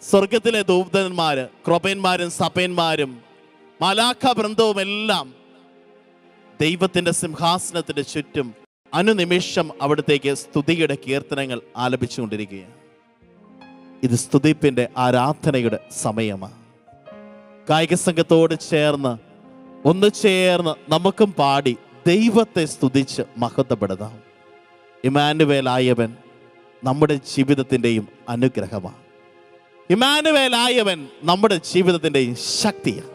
സ്വർഗത്തിലെ ദൂതന്മാര്, ക്രൊപന്മാരും സപ്പന്മാരും മാലാഖ വൃന്ദവും എല്ലാം ദൈവത്തിൻ്റെ സിംഹാസനത്തിന് ചുറ്റും അനുനിമിഷം അവിടത്തേക്ക് സ്തുതിയുടെ കീർത്തനങ്ങൾ ആലപിച്ചുകൊണ്ടിരിക്കുകയാണ്. ഇത് സ്തുതിപ്പിൻ്റെ ആരാധനയുടെ സമയമാണ്. കായിക സംഘത്തോട് ചേർന്ന് ഒന്ന് ചേർന്ന് നമുക്കും പാടി ദൈവത്തെ സ്തുതിച്ച് മഹത്വപ്പെടുത്താം. ഇമ്മാനുവേൽ ആയവൻ നമ്മുടെ ജീവിതത്തിൻ്റെയും അനുഗ്രഹമാണ്. ഇമ്മാനുവേലായവൻ നമ്മുടെ ജീവിതത്തിൻ്റെയും ശക്തിയാണ്.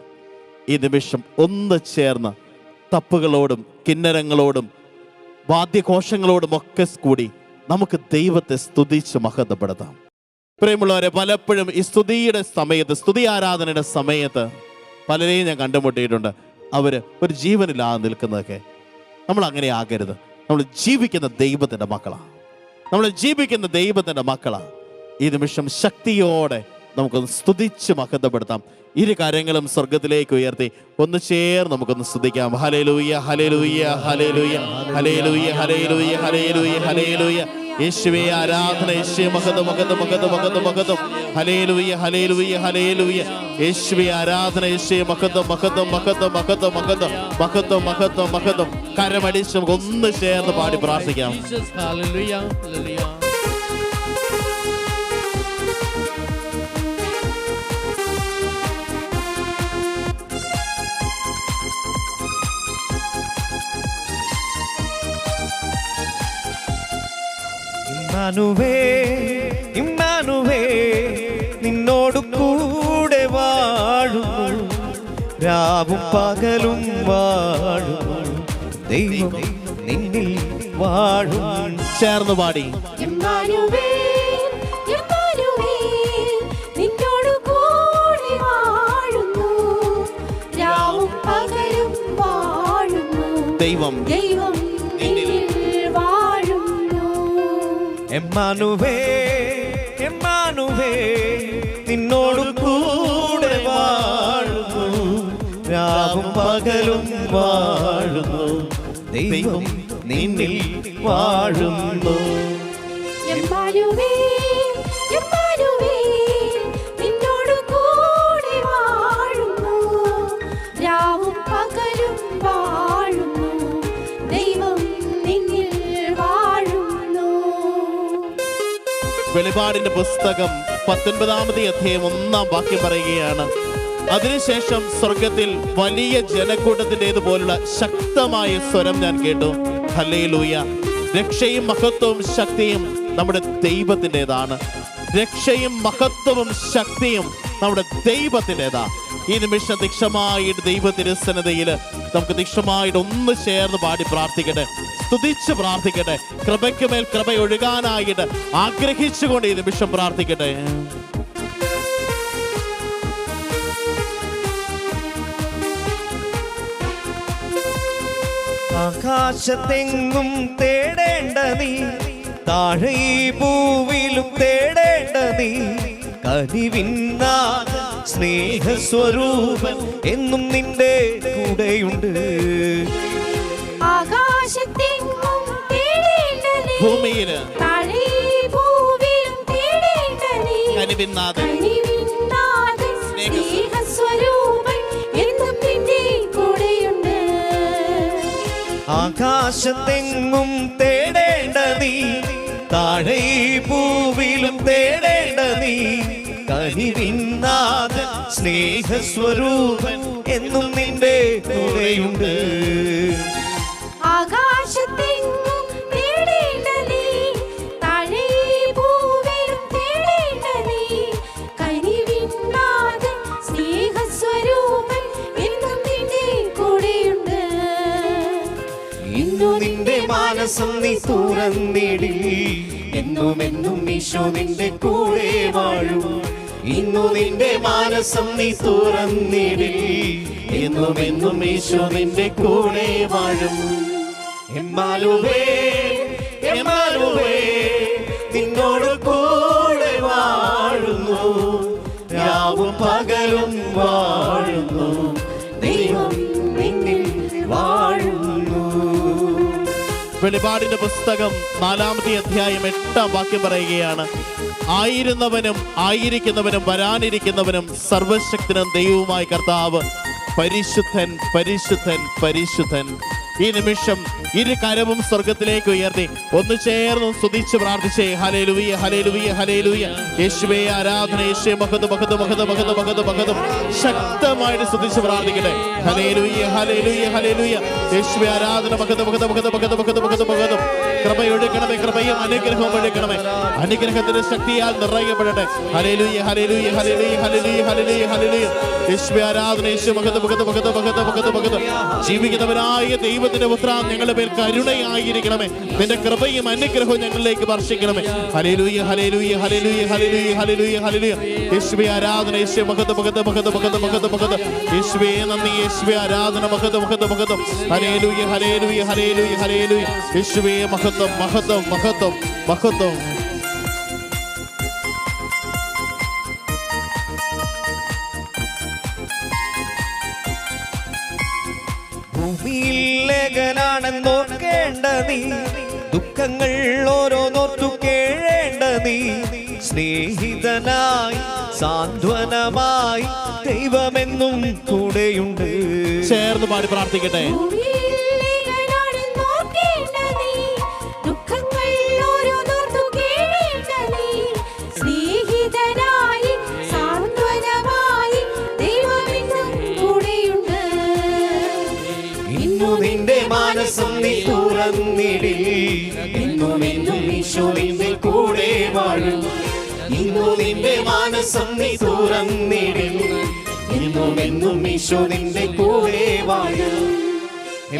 ഈ നിമിഷം ഒന്ന് ചേർന്ന് തപ്പുകളോടും കിന്നരങ്ങളോടും വാദ്യഘോഷങ്ങളോടും ഒക്കെ കൂടി നമുക്ക് ദൈവത്തെ സ്തുതിച്ച് മഹത്വപ്പെടുത്താം. പ്രിയമുള്ളവരെ, പലപ്പോഴും ഈ സ്തുതിയുടെ സമയത്ത്, സ്തുതി ആരാധനയുടെ സമയത്ത് പലരെയും ഞാൻ കണ്ടുമുട്ടിയിട്ടുണ്ട്. അവർ ഒരു ജീവനില്ലാതെ നിൽക്കുന്നതൊക്കെ. നമ്മൾ അങ്ങനെ ആകരുത്. നമ്മൾ ജീവിക്കുന്ന ദൈവത്തിൻ്റെ മക്കളാണ്. നമ്മൾ ജീവിക്കുന്ന ദൈവത്തിൻ്റെ മക്കളാണ്. ഈ നിമിഷം ശക്തിയോടെ നമുക്കൊന്ന് സ്തുതിച്ച് മഹത്വപ്പെടുത്താം. ഇരു കാര്യങ്ങളും സ്വർഗത്തിലേക്ക് ഉയർത്തി ഒന്ന് ചേർന്ന് നമുക്കൊന്ന് സ്തുതിക്കാം. ഹല്ലേലൂയ, ഹല്ലേലൂയ, ഹല്ലേലൂയ, ഹല്ലേലൂയ, ഹല്ലേലൂയ, ഹല്ലേലൂയ, ഹല്ലേലൂയ. യേശുവേ ആരാധന, യേശുവേ മഹത്വം, മഹത്വം, മഹത്വം, മഹത്വം, മഹത്വം. ഹല്ലേലൂയ, ഹല്ലേലൂയ, ഹല്ലേലൂയ. യേശുവേ ആരാധന, യേശുവേ മഹത്വം, മഹത്വം, മഹത്വം, മഹത്വം, മഹത്വം, മഹത്വം, മഹത്വം, മഹത്വം. കരമടിച്ച് നമുക്ക് ഒന്ന് ചേർന്ന് പാടി പ്രാർത്ഥിക്കാം. Hallelujah, hallelujah. ഇമ്മാനുവേ, ഇമ്മാനുവേ, നിന്നോട് കൂടെ വാഴുന്നു, രാവും പകലും വാഴുന്നു, ദൈവം നിന്നിൽ വാഴും. ചേർന്ന് പാടി. ഇമ്മാനുവേൽ, ഇമ്മാനുവേൽ, നിന്നോട് കൂടെ വാഴുന്നു, രാവും പകലും വാഴുന്നു, ദൈവം ദൈവം നിന്നിൽ വാഴുന്നു. എമ്മാനുവേ, എമ്മാനുവേ, നിന്നോട് കൂടെ വാഴുന്നു, രാവും പകലും വാഴുന്നു, ദൈവം നിന്നിൽ വാഴുന്നു. ഇമ്മാനുവേൽ, ഇമ്മാനുവേൽ, നിന്നോട് കൂടെ വാഴുന്നു, രാവും പകലും വാഴുന്നു, ദൈവം നിന്നിൽ വാഴുന്നു. വെളിപാടിന്റെ പുസ്തകം 19-ാമത്തെ അധ്യായം 1-ാം വാക്യം പറയുകയാണ്, അതിനുശേഷം സ്വർഗത്തിൽ വലിയ ജനക്കൂട്ടത്തിൻ്റെതുപോലുള്ള ശക്തമായ സ്വരം ഞാൻ കേട്ടു. ഹല്ലേലൂയ, രക്ഷയും മഹത്വവും ശക്തിയും നമ്മുടെ ദൈവത്തിൻ്റെതാണ്. രക്ഷയും മഹത്വവും ശക്തിയും നമ്മുടെ ദൈവത്തിൻ്റെതാണ്. ഈ നിമിഷം ദീക്ഷമായിട്ട് ദൈവതിരുസന്നിധിയിൽ നമുക്ക് ദീക്ഷമായിട്ട് ഒന്ന് ചേർന്ന് പാടി പ്രാർത്ഥിക്കട്ടെ, സ്തുതിച്ച് പ്രാർത്ഥിക്കട്ടെ. കൃപയ്ക്ക് മേൽ കൃപ ഒഴുകാനായിട്ട് ആഗ്രഹിച്ചുകൊണ്ട് ഈ നിമിഷം പ്രാർത്ഥിക്കട്ടെ. ആകാശത്തെങ്ങും തേടേണ്ട നീ, താഴെ ഈ ഭൂവിലും തേടേണ്ട നീ, കനിവിന്നാഥ സ്നേഹസ്വരൂപൻ എന്നും നിന്റെ കൂടെയുണ്ട്. ആകാശത്തെങ്ങും തേടേണ്ട നീ, ഭൂമിയില് താഴെ ഭൂവിലും തേടേണ്ട നീ, കനിവിന്നാഥൻ കനിവിന്നാഥൻ സ്നേഹസ്വരൂപൻ എന്നും നിന്റെ കൂടെയുണ്ട്. ആകാശത്തെങ്ങും തേടേണ്ട നീ, താഴെ ഈ ഭൂവിലും തേടേണ്ട നീ, കനിവിന്നാഥ സ്നേഹസ്വരൂപൻ എന്നും നിന്റെ കൂടെയുണ്ട്. ആകാശത്തെങ്ങും തേടേണ്ട നീ, താഴെ ഭൂവിലും തേടേണ്ട നീ, കനിവിന്നാഥൻ സ്നേഹസ്വരൂപൻ എന്നും നിന്റെ കൂടെയുണ്ട്. ഇന്നു നിന്റെ മാനസം നീ തുറന്നിടി, എന്നും എന്നും ഈശോ നിന്റെ കൂടെ വാഴും. ഇന്നു നിന്റെ മാനസം നീ തുറന്നിടി, എന്നും എന്നും ഈശോ നിന്റെ കൂടെ വാഴും. എമ്മാനുവേ, എമ്മാനുവേ, നിന്നോട് കൂടെ വാഴുന്നു, രാവും പകലും വാഴുന്നു, ദൈവം നിന്നിൽ വാഴുന്നു. വെളിപാടിന്റെ പുസ്തകം 4-ാമത്തെ അധ്യായം 8-ാം വാക്യം പറയുകയാണ്, ആയിരുന്നവനും ആയിരിക്കുന്നവനും വരാനിരിക്കുന്നവനും സർവശക്തനും ദൈവവുമായ കർത്താവ് പരിശുദ്ധൻ, പരിശുദ്ധൻ, പരിശുദ്ധൻ. ഈ നിമിഷം ഇരു കരവും സ്വർഗത്തിലേക്ക് ഉയർത്തി ഒന്ന് ചേർന്ന് സ്തുതിച്ച് പ്രാർത്ഥിച്ചേ. ഹല്ലേലൂയ ഹല്ലേലൂയ ഹല്ലേലൂയ. യേശുവേ ആരാധന, യേശുവേ മഹത്വം മഹത്വം മഹത്വം മഹത്വം മഹത്വം മഹത്വം. ശക്തമായിട്ട് സ്തുതിച്ച് പ്രാർത്ഥിക്കട്ടെ. ഹല്ലേലൂയ ഹല്ലേലൂയ ഹല്ലേലൂയ. യേശുവേ ആരാധന, മഹത്വം മഹത്വം മഹത്വം മഹത്വം മഹത്വം മഹത്വം മഹത്വം. കൃപയൊഴുക്കണമേ, കൃപയും അനുഗ്രഹവും ഒഴുക്കണമേ. അനുഗ്രഹത്തിന്റെ ശക്തിയാൽ നിറയപ്പെടട്ടെ. ഹല്ലേലൂയ ഹല്ലേലൂയ ഹല്ലേലൂയ ഹല്ലേലൂയ ഹല്ലേലൂയ ഹല്ലേലൂയ. യേശുവേ ആരാധന, യേശുവേ മഹത്വം മഹത്വം മഹത്വം മഹത്വം മഹത്വം മഹത്വം. ജീവിക്കുന്നവനായ ദൈവത്തിന്റെ പുത്രാ, ഞങ്ങളുടെ മേൽ കരുണയായിരിക്കണമേ. നിന്റെ കൃപയും അനുഗ്രഹവും ഞങ്ങളിലേക്ക് വർഷിക്കണമേ. ഹല്ലേലൂയ ഹല്ലേലൂയ ഹല്ലേലൂയ ഹല്ലേലൂയ ഹല്ലേലൂയ ഹല്ലേലൂയ. യേശുവേ ആരാധന, യേശുവേ മഹത്വം മഹത്വം മഹത്വം മഹത്വം മഹത്വം മഹത്വം. യേശുവേ നന്ദി, യേശുവേ ആരാധന, മഹത്വം മഹത്വം മഹത്വം. ഹല്ലേലൂയ ഹല്ലേലൂയ ഹല്ലേലൂയ ഹല്ലേലൂയ. യേശുവേ മഹത്വം മഹത്വം മഹത്വം മഹത്വം. ഭൂമിയിൽ ലേഖനാണെന്നോർക്കേണ്ട നീ, ദുഃഖങ്ങൾ ഓരോന്നോർത്തു കേഴേണ്ട നീ. സ്നേഹിതനായി സാന്ത്വനമായി ദൈവമെന്നും കൂടെയുണ്ട്. ചേർന്ന് പാടി പ്രാർത്ഥിക്കട്ടെ. നിന്റെ മാനസം നീ തുറന്നിടി, എന്നും എന്നും ഈശോ നിന്റെ കൂടെ വാഴും. ഇന്നു നിന്റെ മാനസം നീ തുറന്നിടി, എന്നും എന്നും ഈശോ നിന്റെ കൂടെ വാഴും.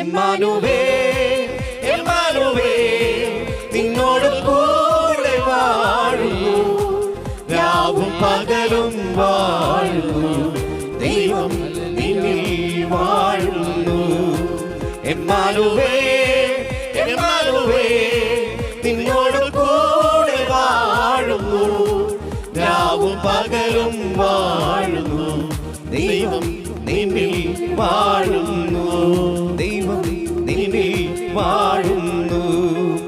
എമ്മാനുവേൽ എമ്മാനുവേൽ നിന്നോട് കൂടെ വാഴുന്നു, രാവും പകലും വാഴുന്നു, ദൈവം നിന്നിൽ വാഴുന്നു. എമ്മാനുവേൽ എമ്മാനുവേൽ നിന്നോട് കൂടെ വാഴുന്നു, രാവും പകലും വാഴുന്നു, ദൈവം നിന്നിൽ വാഴുന്നു, ദൈവം നിന്നിൽ വാഴുന്നു.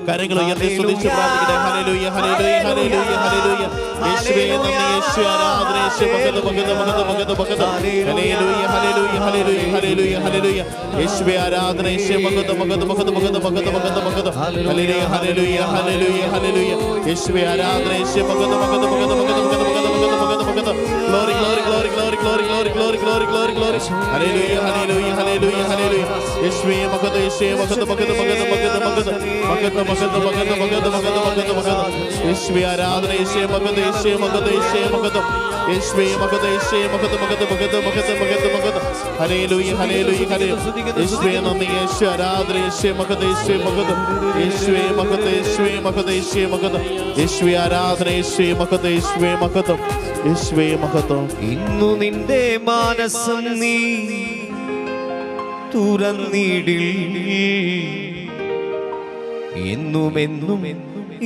കരങ്ങൾ ഉയർത്തി സ്തുതിച്ച് പ്രാർത്ഥിക്കട്ടെ. ഹല്ലേലൂയ ഹല്ലേലൂയ ഹല്ലേലൂയ ഹല്ലേലൂയ. യേശുവേ നന്ദി, യേശുവേ ആരാധന, യേശുവേ മഹത്വം മഹത്വം മഹത്വം മഹത്വം മഹത്വം. ഹല്ലേലൂയ ഹല്ലേലൂയ ഹല്ലേലൂയ ഹല്ലേലൂയ ഹല്ലേലൂയ. യേശുവേ ആരാധന, യേശുവേ മഹത്വം മഹത്വം മഹത്വം മഹത്വം മഹത്വം മഹത്വം മഹത്വം. ഹല്ലേലൂയ ഹല്ലേലൂയ ഹല്ലേലൂയ ഹല്ലേലൂയ. യേശുവേ ആരാധന, യേശുവേ മഹത്വം മഹത്വം മഹത്വം മഹത്വം മഹത്വം മഹത്വം മഹത്വം മഹത്വം. Glory glory glory glory glory glory glory glory glory glory. Hallelujah ഹല്ലേലൂയ ഹല്ലേലൂയ ഹല്ലേലൂയ. യേശുവേ മഹത്വം, യേശുവേ മഹത്വം മഹത്വം മഹത്വം മഹത്വം മഹത്വം മഹത്വം മഹത്വം മഹത്വം മഹത്വം മഹത്വം മഹത്വം മഹത്വം. യേശുവേ ആരാധന, യേശുവേ മഹത്വം, യേശുവേ മഹത്വം, യേശുവേ മഹത്വം, യേശുവേ മഹത്വം, യേശുവേ മഹത്വം മഹത്വം മഹത്വം മഹത്വം മഹത്വം മഹത്വം. ഹല്ലേലൂയ ഹല്ലേലൂയ ഹല്ലേലൂയ. യേശുവേ നന്ദി, യേശുവേ ആരാധന, യേശുവേ മഹത്വം, യേശുവേ മഹത്വം, യേശുവേ മഹത്വം, യേശുവേ മഹത്വം, യേശുവേ മഹത്വം, യേശുവേ ആരാധന, യേശുവേ മഹത്വം, യേശുവേ മഹത്വം, യേശുവേ മഹത്വം. ഇന്നു നിന്റെ മാനസം നീ തുറന്നിടിൽ, എന്നുമെന്നും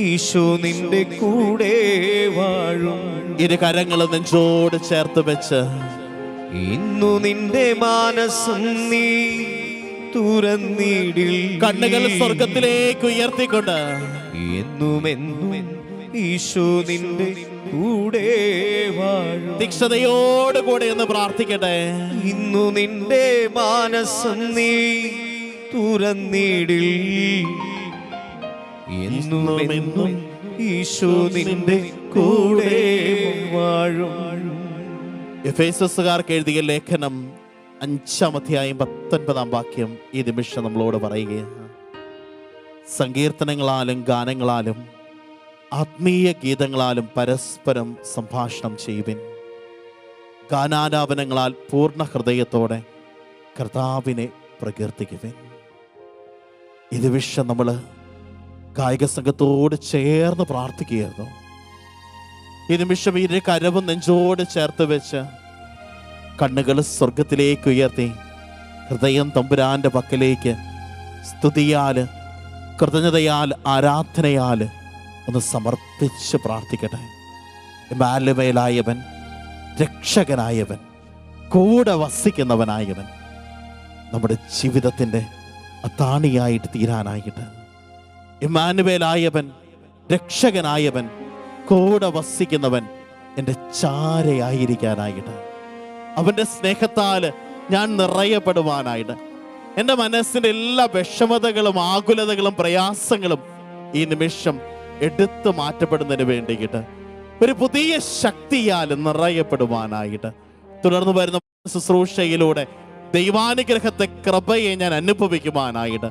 ഈശോ നിന്റെ കൂടെ വാഴും. ഇരു കരങ്ങളും നെഞ്ചോട് ചേർത്ത് വെച്ച് ഇന്നു നിന്റെ മാനസം നീ തുറന്നിടിൽ, കണ്ണുകൾ സ്വർഗത്തിലേക്ക് ഉയർത്തിക്കൊണ്ട് എന്നുമെന്നും ഈശോ നിന്റെ കൂടെ വാഴും. തീക്ഷ്ണതയോട് കൂടെ എന്ന് പ്രാർത്ഥിക്കട്ടെ. ഇന്നു നിന്റെ മാനസം നീ തുറന്നിടിൽ, എന്നുമെന്നും ഈശോ നിന്റെ കൂടെ വാഴും. എഫേസസുകാർക്ക് എഴുതിയ ലേഖനം 5-ാം അധ്യായം 19-ാം വാക്യം ഈ നിമിഷം നമ്മളോട് പറയുകയാണ്. സങ്കീർത്തനങ്ങളാലും ഗാനങ്ങളാലും ആത്മീയ ഗീതങ്ങളാലും പരസ്പരം സംഭാഷണം ചെയ്യുവിൻ. ഗാനാലാപനങ്ങളാൽ പൂർണ്ണ ഹൃദയത്തോടെ കർത്താവിനെ പ്രകീർത്തിക്കുവിൻ. ഈ നിമിഷം നമ്മൾ ഗായക സംഘത്തോട് ചേർന്ന് പ്രാർത്ഥിക്കുകയായിരുന്നു. ഈ നിമിഷം ഇരു കരവും നെഞ്ചോട് ചേർത്ത് വെച്ച് കണ്ണുകൾ സ്വർഗത്തിലേക്ക് ഉയർത്തി ഹൃദയം തമ്പുരാന്റെ പക്കലേക്ക് സ്തുതിയാൽ, കൃതജ്ഞതയാൽ, ആരാധനയാൽ ഒന്ന് സമർപ്പിച്ച് പ്രാർത്ഥിക്കട്ടെ. ഇമ്മാനുവേലായവൻ, രക്ഷകനായവൻ, കൂടെ വസിക്കുന്നവനായവൻ നമ്മുടെ ജീവിതത്തിൻ്റെ അത്താണിയായിട്ട് തീരാനായിട്ട്, ഇമ്മാനുവേലായവൻ, രക്ഷകനായവൻ, കൂടെ വസിക്കുന്നവൻ എൻ്റെ ചാരയായിരിക്കാനായിട്ട്, അവൻ്റെ സ്നേഹത്താൽ ഞാൻ നിറയപ്പെടുവാനായിട്ട്, എൻ്റെ മനസ്സിൻ്റെ എല്ലാ വിഷമതകളും ആകുലതകളും പ്രയാസങ്ങളും ഈ നിമിഷം എടുത്തു മാറ്റപ്പെടുന്നതിന് വേണ്ടിയിട്ട് ഒരു പുതിയ ശക്തിയാൽ നിറയപ്പെടുവാനായിട്ട് തുടർന്ന് വരുന്ന ശുശ്രൂഷയിലൂടെ ദൈവാനുഗ്രഹത്തെ കൃപയെ ഞാൻ അനുഭവിക്കുവാനായിട്ട്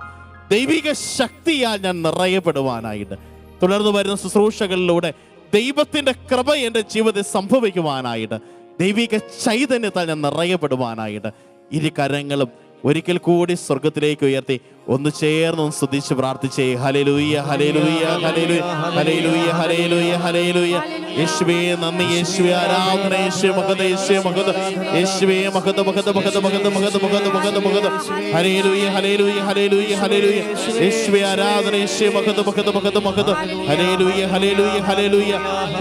ദൈവിക ശക്തിയാൽ ഞാൻ നിറയപ്പെടുവാനായിട്ട് തുടർന്ന് വരുന്ന ശുശ്രൂഷകളിലൂടെ ദൈവത്തിൻ്റെ കൃപ എൻ്റെ ജീവിതത്തിൽ സംഭവിക്കുവാനായിട്ട് ദൈവിക ചൈതന്യത്താൽ ഞാൻ നിറയപ്പെടുവാനായിട്ട് ഇരു കരങ്ങളും ഒരിക്കൽ കൂടി സ്വർഗത്തിലേക്ക് ഉയർത്തി ഒന്ന് ചേർന്ന് സ്തുതിച്ച് പ്രാർത്ഥിച്ചേ. ഹല്ലേലൂയ ഹല്ലേലൂയ ഹല്ലേലൂയ ഹല്ലേലൂയ ഹല്ലേലൂയ ഹല്ലേലൂയ. യേശുവേ നന്ദി, യേശുവേ ആരാധന, യേശുവേ മഹത്വം, യേശുവേ മഹത്വം, യേശുവേ മഹത്വം മഹത്വം മഹത്വം മഹത്വം മഹത്വം മഹത്വം മഹത്വം മഹത്വം. ഹല്ലേലൂയ ഹല്ലേലൂയ ഹല്ലേലൂയ ഹല്ലേലൂയ. യേശുവേ ആരാധന, യേശുവേ മഹത്വം മഹത്വം മഹത്വം മഹത്വം. ഹല്ലേലൂയ ഹല്ലേലൂയ ഹല്ലേലൂയ.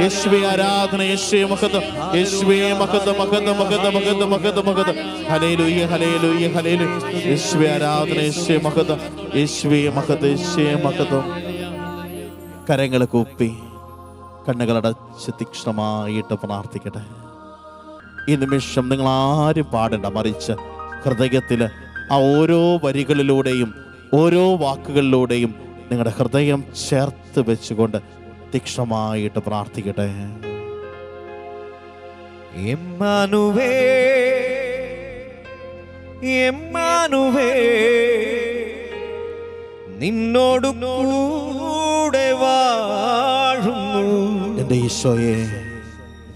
യേശുവേ ആരാധന, യേശുവേ മഹത്വം, യേശുവേ മഹത്വം മഹത്വം മഹത്വം മഹത്വം മഹത്വം മഹത്വം. ഹല്ലേലൂയ ഹല്ലേലൂയ ഹല്ലേലൂയ. യേശുവേ ആരാധന, യേശുവേ മഹത്വം, യേശുവേ മഹത്വം, യേശുവേ മഹത്വം. കരങ്ങൾ കൂപ്പി കണ്ണുകളടച്ച് തീക്ഷ്ണമായിട്ട് പ്രാർത്ഥിക്കട്ടെ. ഈ നിമിഷം നിങ്ങൾ ആരും പാടണ്ട, മറിച്ച് ഹൃദയത്തിൽ ആ ഓരോ വരികളിലൂടെയും ഓരോ വാക്കുകളിലൂടെയും നിങ്ങളുടെ ഹൃദയം ചേർത്ത് വെച്ചുകൊണ്ട് തീക്ഷ്ണമായിട്ട് പ്രാർത്ഥിക്കട്ടെ. എമ്മാനുവേ എമ്മാനുവേ നിന്നോടു കൂടെ വാഴുന്നു എൻ്റെ ഈശോയെ,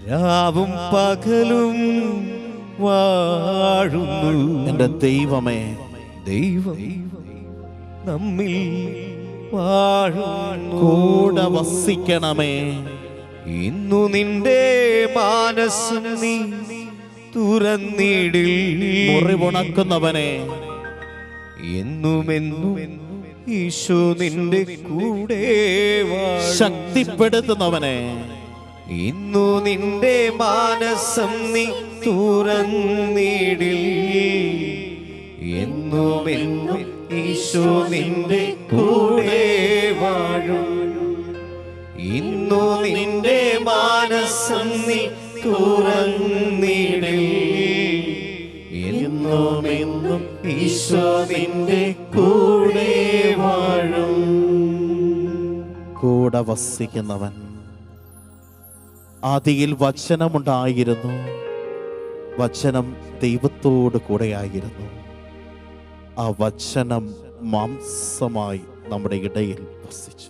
രാവും പകലും വാഴുന്നു എൻ്റെ ദൈവമേ, ദൈവം നമ്മിൽ വാഴുന്നു. കൂടെ വസിക്കണമേ. ഇന്നു നിന്റെ മാനസം നീ തുറന്നിടിൽ, മുറിവുണക്കുന്നവനെ എന്നുമെന്നും ഈശോ നിന്റെ കൂടെ വാഴും. ശക്തിപ്പെടുത്തുന്നവനെ ഇന്നു നിന്റെ മാനസം നീ തുറന്നിടിൽ, എന്നുമെന്നും ഈശോ നിന്റെ കൂടെ വാഴും. ഇന്നു നിന്റെ മാനസം നീ തുറന്നിടിൽ, എന്നുമെന്നും ഈശോ നിന്റെ കൂടെ വാഴും. കൂടെ വസിക്കുന്നവൻ. ആദിയിൽ വചനമുണ്ടായിരുന്നു, വചനം ദൈവത്തോട് കൂടെയായിരുന്നു. ആ വചനം മാംസമായി നമ്മുടെ ഇടയിൽ വസിച്ചു.